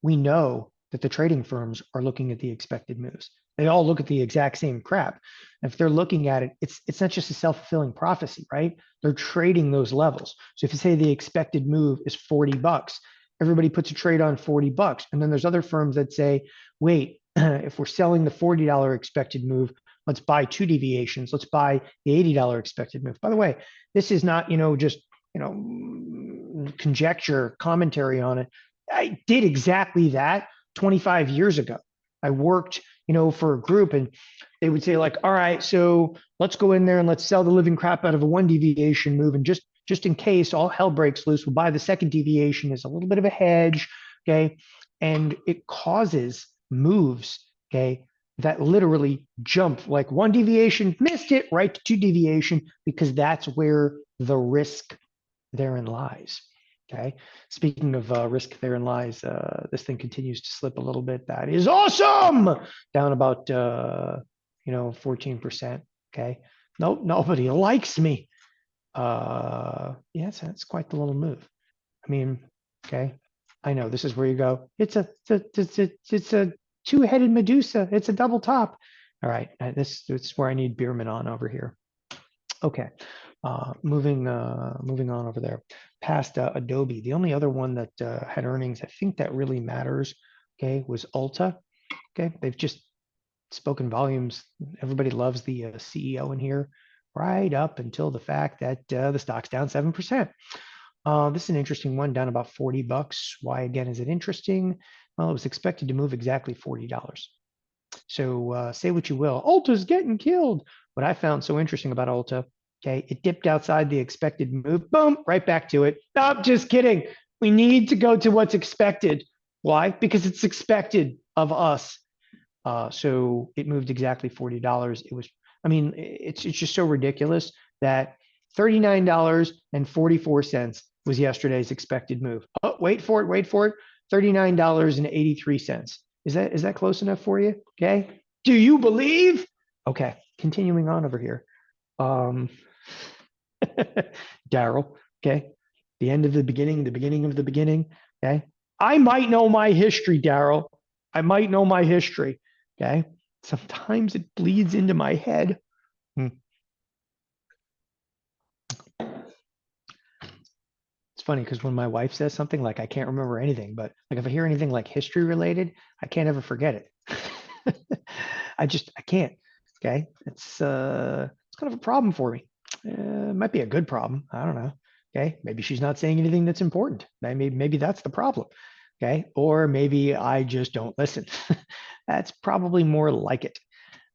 we know that the trading firms are looking at the expected moves. They all look at the exact same crap. And if they're looking at it, it's not just a self-fulfilling prophecy, right? They're trading those levels. So if you say the expected move is $40, everybody puts a trade on $40. And then there's other firms that say, wait, if we're selling the $40 expected move, let's buy 2 deviations. Let's buy the $80 expected move. By the way, this is not, just, conjecture, commentary on it. I did exactly that 25 years ago. I worked, for a group, and they would say like, all right, so let's go in there and let's sell the living crap out of a 1 deviation move. And just in case all hell breaks loose, we'll buy the second deviation as a little bit of a hedge. Okay. And it causes moves, okay, that literally jump like 1 deviation, missed it, right to 2 deviation, because that's where the risk therein lies. Okay. Speaking of risk therein lies, this thing continues to slip a little bit. That is awesome. Down about 14%. Okay. Nope, nobody likes me. Yes, that's quite the little move. I mean, okay. I know this is where you go. It's a two-headed Medusa. It's a double top. All right. This is where I need Bierman on over here. Okay. Moving on over there past Adobe. The only other one that had earnings, I think that really matters, okay, was Ulta. Okay, they've just spoken volumes. Everybody loves the CEO in here, right up until the fact that the stock's down 7%. This is an interesting one, down about $40. Why again is it interesting? Well, it was expected to move exactly $40. So say what you will, Ulta's getting killed. What I found so interesting about Ulta, okay, it dipped outside the expected move, boom, right back to it. No, just kidding. We need to go to what's expected. Why? Because it's expected of us. So it moved exactly $40. It was, I mean, it's just so ridiculous that $39.44 was yesterday's expected move. Oh, wait for it, $39.83. Is that close enough for you? Okay. Do you believe? Okay. Continuing on over here. Daryl. Okay. The end of the beginning of the beginning. Okay. I might know my history, Daryl. I might know my history. Okay. Sometimes it bleeds into my head. It's funny because when my wife says something like I can't remember anything, but like if I hear anything like history related, I can't ever forget it. I can't. Okay. It's kind of a problem for me. It might be a good problem. I don't know. Okay. Maybe she's not saying anything that's important. Maybe that's the problem. Okay. Or maybe I just don't listen. That's probably more like it.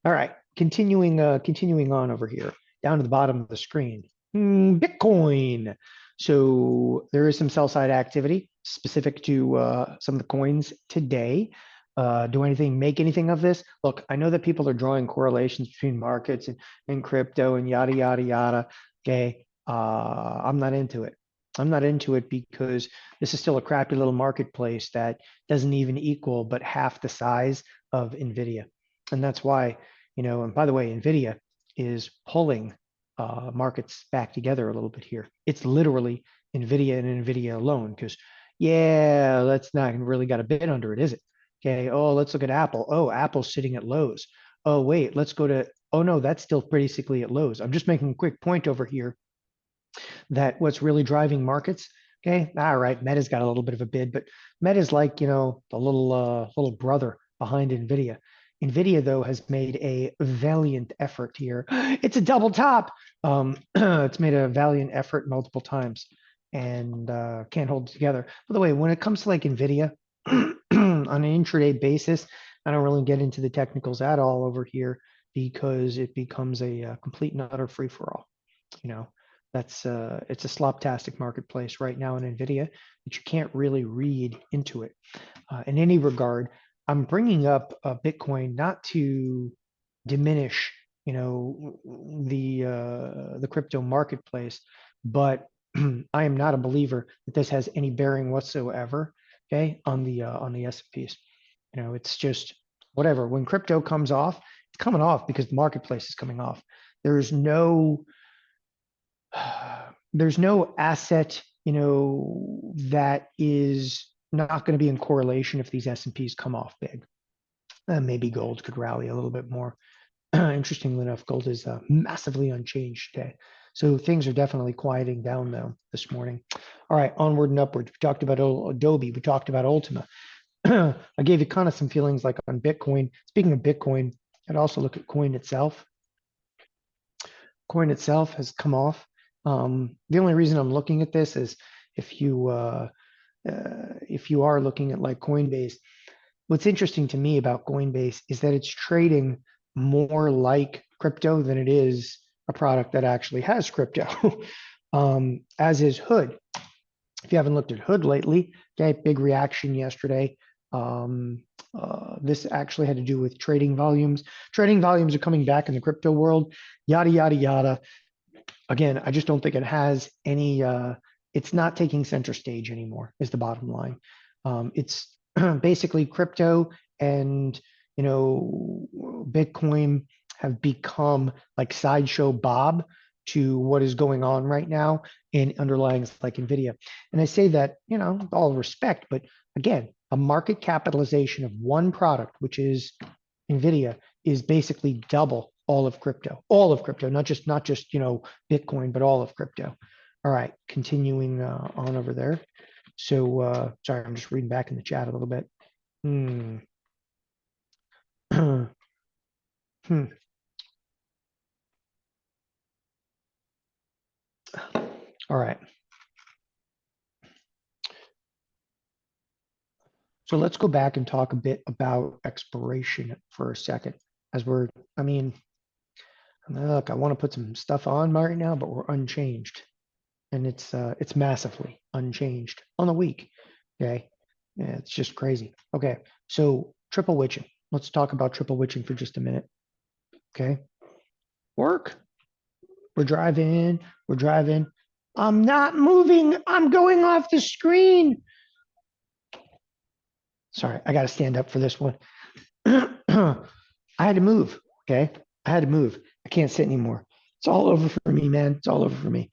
All right. Continuing on over here, down to the bottom of the screen. Bitcoin. So there is some sell side activity specific to some of the coins today. Do anything make anything of this? Look, I know that people are drawing correlations between markets and crypto and yada yada yada. Okay, I'm not into it. I'm not into it because this is still a crappy little marketplace that doesn't even equal but half the size of Nvidia, and that's why, And by the way, Nvidia is pulling markets back together a little bit here. It's literally Nvidia and Nvidia alone, because yeah, that's not really got a bid under it, is it? Okay. Oh, let's look at Apple. Oh, Apple's sitting at lows. Oh, wait, let's go to, oh no, that's still basically at lows. I'm just making a quick point over here that what's really driving markets. Okay. All right. Meta's got a little bit of a bid, but Meta's like, the little brother behind Nvidia. Nvidia, though, has made a valiant effort here. It's a double top. It's made a valiant effort multiple times and can't hold it together. By the way, when it comes to like Nvidia on an intraday basis, I don't really get into the technicals at all over here because it becomes a complete and utter free for all. It's a sloptastic marketplace right now in NVIDIA that you can't really read into it. In any regard, I'm bringing up Bitcoin not to diminish, the crypto marketplace, but I am not a believer that this has any bearing whatsoever, okay, on the S&Ps. It's just whatever. When crypto comes off, it's coming off because the marketplace is coming off. There's no there's no asset, that is not going to be in correlation if these S&Ps come off big. Maybe gold could rally a little bit more. Interestingly enough, gold is massively unchanged today. So things are definitely quieting down though this morning. All right, onward and upwards. We talked about Adobe. We talked about Ultima. I gave you kind of some feelings like on Bitcoin. Speaking of Bitcoin, I'd also look at coin itself. Coin itself has come off. The only reason I'm looking at this is if you are looking at like Coinbase, what's interesting to me about Coinbase is that it's trading more like crypto than it is a product that actually has crypto, as is Hood. If you haven't looked at Hood lately, okay, big reaction yesterday. This actually had to do with trading volumes. Trading volumes are coming back in the crypto world, yada, yada, yada. Again, I just don't think it has any, it's not taking center stage anymore is the bottom line. It's basically crypto and, Bitcoin have become like sideshow Bob to what is going on right now in underlyings like NVIDIA. And I say that, with all respect, but again, a market capitalization of one product, which is NVIDIA, is basically double all of crypto, not just, Bitcoin, but all of crypto. All right, continuing on over there. So, sorry, I'm just reading back in the chat a little bit. All right. So let's go back and talk a bit about expiration for a second. Look, I want to put some stuff on right now, but we're unchanged. And it's massively unchanged on the week. Okay. Yeah, it's just crazy. Okay. So triple witching. Let's talk about triple witching for just a minute. Okay. Work. We're driving. I'm not moving. I'm going off the screen. Sorry, I got to stand up for this one. I had to move. Okay. I had to move. I can't sit anymore. It's all over for me, man. It's all over for me.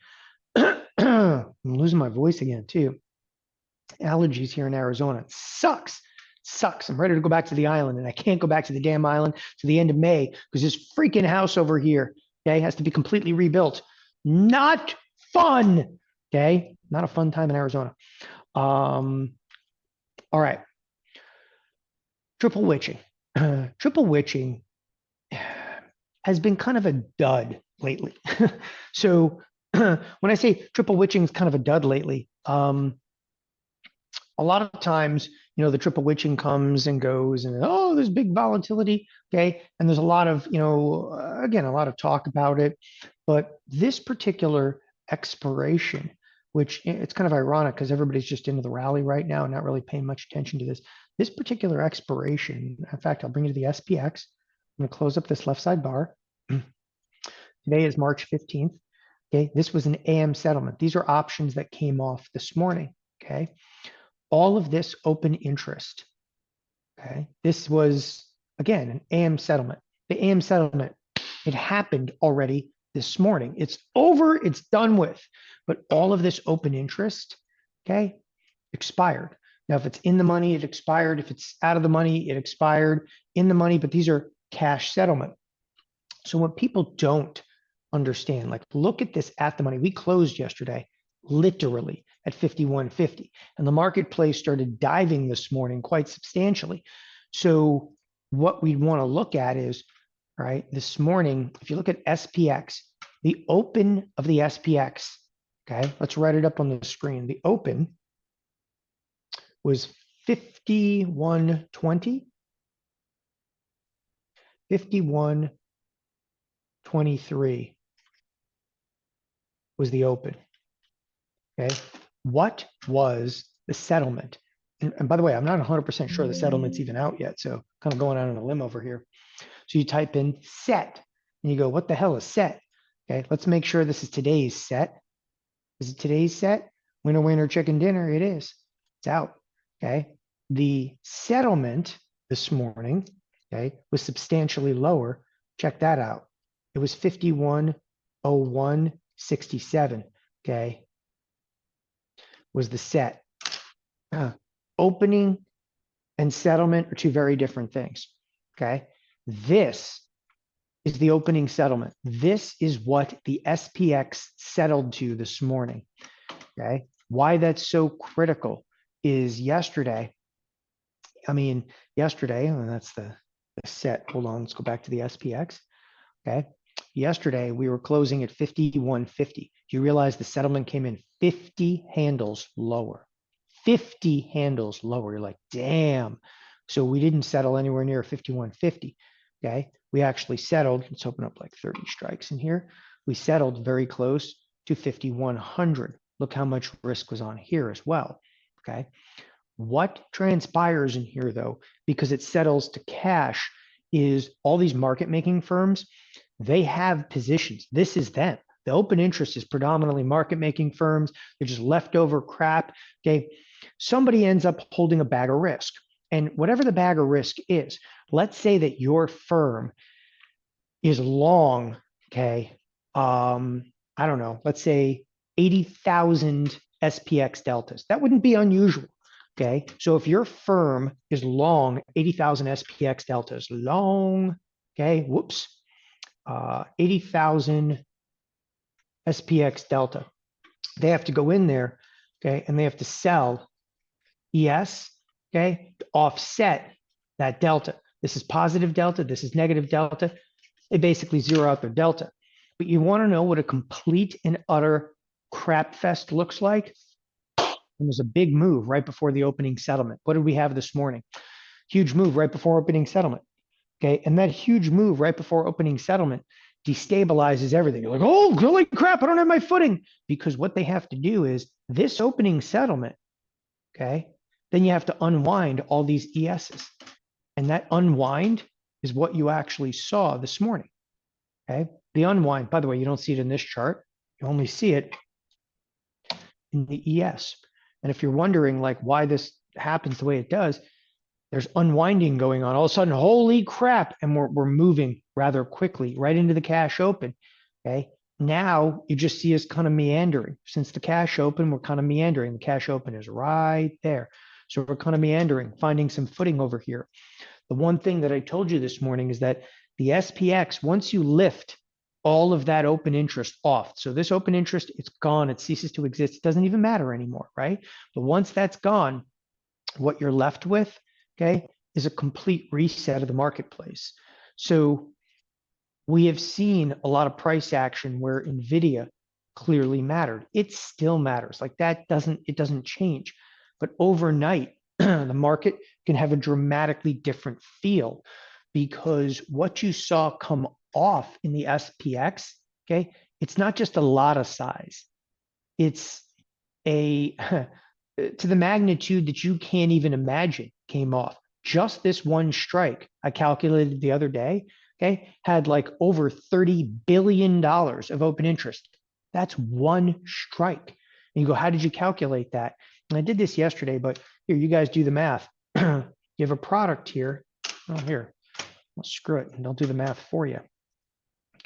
I'm losing my voice again, too. Allergies here in Arizona. It sucks. I'm ready to go back to the island, and I can't go back to the damn island to the end of May because this freaking house over here, okay, has to be completely rebuilt. Not fun. Okay. Not a fun time in Arizona. All right. Triple witching. Triple witching has been kind of a dud lately. So when I say triple witching is kind of a dud lately, a lot of times, the triple witching comes and goes and, oh, there's big volatility. Okay. And there's a lot of, again, a lot of talk about it. But this particular expiration, which it's kind of ironic because everybody's just into the rally right now and not really paying much attention to this. This particular expiration, in fact, I'll bring you to the SPX. I'm going to close up this left side bar. Today is March 15th. Okay. This was an AM settlement. These are options that came off this morning. Okay. All of this open interest, okay, this was, again, an AM settlement. The AM settlement, it happened already this morning. It's over, it's done with. But all of this open interest, okay, expired. Now, if it's in the money, it expired. If it's out of the money, it expired. In the money, but these are cash settlement. So what people don't understand, like look at this at the money. We closed yesterday literally at 51.50. And the marketplace started diving this morning quite substantially. So what we want to look at is, right, this morning, if you look at SPX, the open of the SPX, okay, let's write it up on the screen. The open was 51.20, 51.23. was the open. Okay. What was the settlement? And by the way, I'm not 100% sure the settlement's even out yet. So kind of going out on a limb over here. So you type in set and you go, what the hell is set? Okay. Let's make sure this is today's set. Is it today's set? Winner, winner, chicken dinner. It is. It's out. Okay. The settlement this morning, okay, was substantially lower. Check that out. It was 51.0167. Okay. Was the set. Opening and settlement are two very different things. Okay. This is the opening settlement. This is what the SPX settled to this morning. Okay. Why that's so critical is yesterday. And that's the set. Hold on. Let's go back to the SPX. Okay. Yesterday, we were closing at 51.50. Do you realize the settlement came in 50 handles lower? 50 handles lower. You're like, damn. So we didn't settle anywhere near 51.50. Okay. We actually settled. Let's open up like 30 strikes in here. We settled very close to 5,100. Look how much risk was on here as well. Okay. What transpires in here, though, because it settles to cash, is all these market making firms, they have positions. This is them. The open interest is predominantly market making firms. They're just leftover crap. Okay. Somebody ends up holding a bag of risk. And whatever the bag of risk is, let's say that your firm is long, okay, I don't know, let's say 80,000 SPX deltas. That wouldn't be unusual. Okay, so if your firm is long 80,000 SPX deltas, long, okay, 80,000 SPX delta, they have to go in there, okay, and they have to sell ES, okay, to offset that delta. This is positive delta, this is negative delta. They basically zero out their delta. But you want to know what a complete and utter crap fest looks like? And there's a big move right before the opening settlement. What did we have this morning? Huge move right before opening settlement. Okay. And that huge move right before opening settlement destabilizes everything. You're like, oh, holy crap, I don't have my footing. Because what they have to do is this opening settlement, okay, then you have to unwind all these ESs. And that unwind is what you actually saw this morning. Okay. The unwind, by the way, you don't see it in this chart. You only see it in the ES. And if you're wondering like why this happens the way it does, there's unwinding going on. All of a sudden, holy crap. And we're moving rather quickly right into the cash open. Okay. Now you just see us kind of meandering. Since the cash open, we're kind of meandering. The cash open is right there. So we're kind of meandering, finding some footing over here. The one thing that I told you this morning is that the SPX, once you lift all of that open interest off. So this open interest, it's gone. It ceases to exist. It doesn't even matter anymore, right? But once that's gone, what you're left with, okay, is a complete reset of the marketplace. So we have seen a lot of price action where NVIDIA clearly mattered. It still matters. Like that it doesn't change. But overnight, the market can have a dramatically different feel because what you saw come off in the SPX, okay, it's not just a lot of size. It's a to the magnitude that you can't even imagine came off. Just this one strike, I calculated the other day, okay, had like over $30 billion of open interest. That's one strike. And you go, how did you calculate that? And I did this yesterday, but here, you guys do the math. You have a product here. Oh, here. Well, screw it. Don't do the math for you.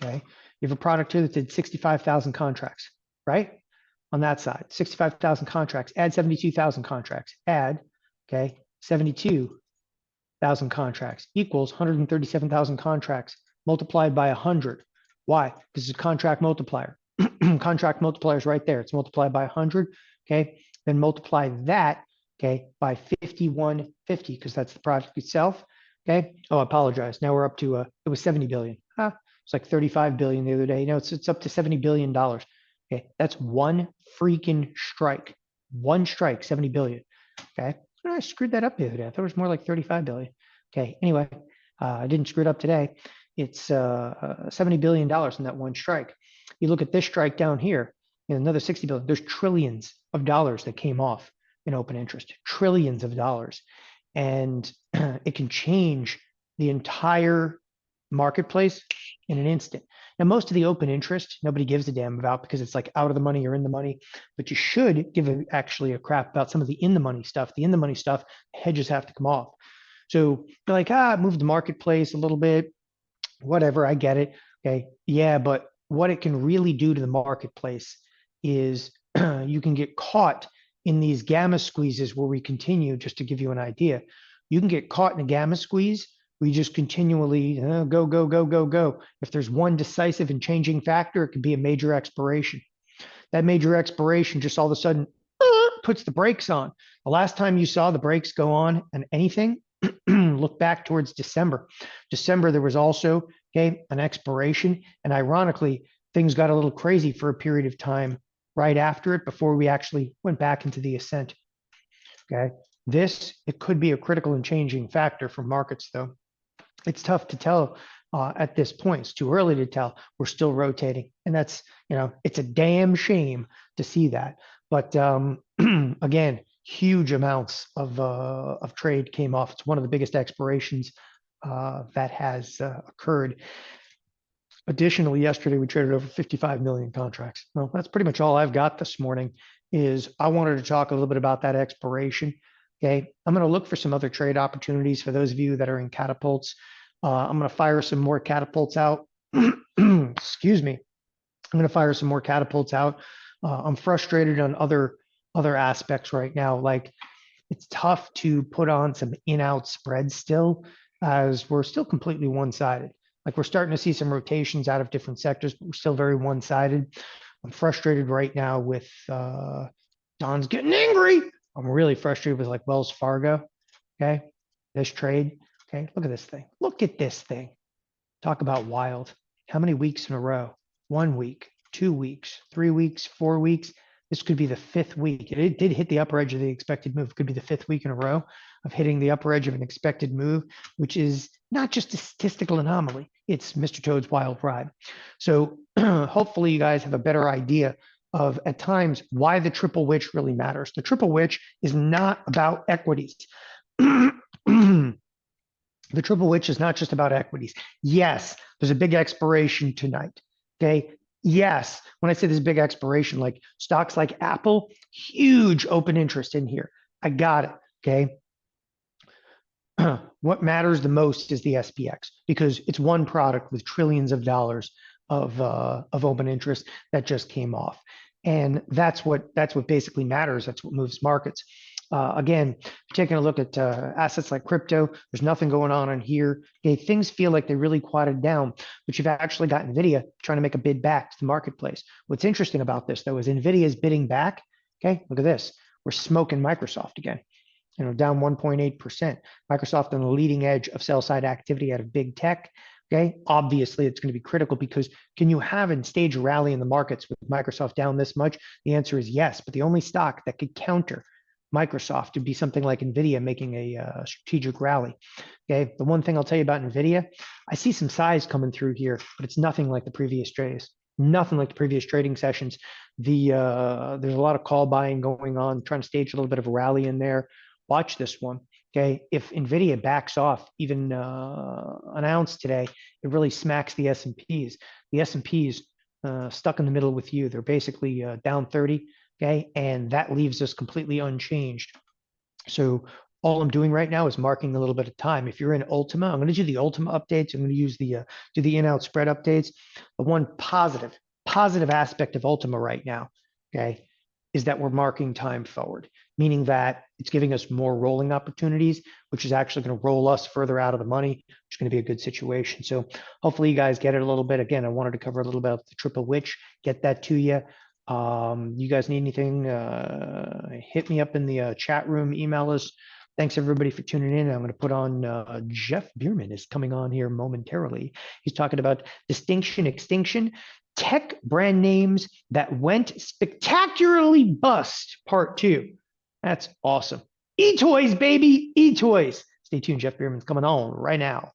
Okay. You have a product here that did 65,000 contracts, right? On that side, 65,000 contracts, add 72,000 contracts, add, okay, 72,000 contracts equals 137,000 contracts multiplied by 100. Why? Because it's a contract multiplier. Contract multiplier is right there. It's multiplied by 100, okay? Then multiply that, okay, by 5150 because that's the product itself, okay? Oh, I apologize. Now we're up to, it was 70 billion. It's like 35 billion the other day. No, it's up to $70 billion. Okay, that's one freaking strike. One strike, 70 billion. Okay, I screwed that up the other day. I thought it was more like 35 billion. Okay, anyway, I didn't screw it up today. It's $70 billion in that one strike. You look at this strike down here, another 60 billion. There's trillions of dollars that came off in open interest, trillions of dollars. And it can change the entire marketplace in an instant. Now, most of the open interest, nobody gives a damn about because it's like out of the money or in the money, but you should give actually a crap about some of the in the money stuff. The in the money stuff, hedges have to come off. So you're like, move the marketplace a little bit, whatever, I get it. Okay. Yeah, but what it can really do to the marketplace is you can get caught in these gamma squeezes where we continue, just to give you an idea. You can get caught in a gamma squeeze. We just continually go, go, go, go, go. If there's one decisive and changing factor, it could be a major expiration. That major expiration just all of a sudden puts the brakes on. The last time you saw the brakes go on and anything, look back towards December. December, there was also an expiration. And ironically, things got a little crazy for a period of time right after it before we actually went back into the ascent. Okay. It could be a critical and changing factor for markets, though. It's tough to tell at this point. It's too early to tell. We're still rotating. And that's, it's a damn shame to see that. But again, huge amounts of trade came off. It's one of the biggest expirations that has occurred. Additionally, yesterday we traded over 55 million contracts. Well, that's pretty much all I've got this morning. I wanted to talk a little bit about that expiration. Okay, I'm going to look for some other trade opportunities for those of you that are in catapults. I'm going to fire some more catapults out. Excuse me. I'm going to fire some more catapults out. I'm frustrated on other aspects right now. Like, it's tough to put on some in-out spreads still, as we're still completely one-sided. Like, we're starting to see some rotations out of different sectors, but we're still very one-sided. I'm frustrated right now with Don's getting angry. I'm really frustrated with like Wells Fargo. Okay, this trade. Okay, look at this thing. Look at this thing. Talk about wild. How many weeks in a row? 1 week, 2 weeks, 3 weeks, 4 weeks. This could be the 5th week. It did hit the upper edge of the expected move. It could be the 5th week in a row of hitting the upper edge of an expected move, which is not just a statistical anomaly. It's Mr. Toad's wild ride. So hopefully you guys have a better idea of, at times, why the triple witch really matters. The triple witch is not about equities. The triple witch is not just about equities. Yes, there's a big expiration tonight. Okay. Yes, when I say this big expiration, like stocks like Apple, huge open interest in here. I got it. Okay. What matters the most is the SPX, because it's one product with trillions of dollars of open interest that just came off. And that's what basically matters. That's what moves markets. Again, taking a look at assets like crypto, there's nothing going on in here. Okay, things feel like they really quieted down, but you've actually got NVIDIA trying to make a bid back to the marketplace. What's interesting about this, though, is NVIDIA is bidding back. Okay, look at this. We're smoking Microsoft again. Down 1.8%. Microsoft on the leading edge of sell-side activity out of big tech. Okay, obviously it's going to be critical, because can you have and stage a rally in the markets with Microsoft down this much? The answer is yes, but the only stock that could counter Microsoft would be something like NVIDIA making a strategic rally. Okay, the one thing I'll tell you about NVIDIA, I see some size coming through here, but it's nothing like the previous trades. Nothing like the previous trading sessions. There's a lot of call buying going on, trying to stage a little bit of a rally in there. Watch this one. Okay, if NVIDIA backs off even an ounce today, it really smacks the S&Ps. The S&Ps stuck in the middle with you. They're basically down 30. Okay, and that leaves us completely unchanged. So all I'm doing right now is marking a little bit of time. If you're in Ultima, I'm going to do the Ultima updates. I'm going to use do the in-out spread updates. The one positive aspect of Ultima right now, okay, is that we're marking time forward, meaning that it's giving us more rolling opportunities, which is actually going to roll us further out of the money, which is going to be a good situation. So hopefully you guys get it a little bit. Again, I wanted to cover a little bit of the triple witch, get that to you. You guys need anything, hit me up in the chat room, email us. Thanks everybody for tuning in. I'm going to put on Jeff Bierman is coming on here momentarily. He's talking about distinction, extinction, tech brand names that went spectacularly bust, part 2. That's awesome. E-toys, baby, e-toys. Stay tuned. Jeff Bierman's coming on right now.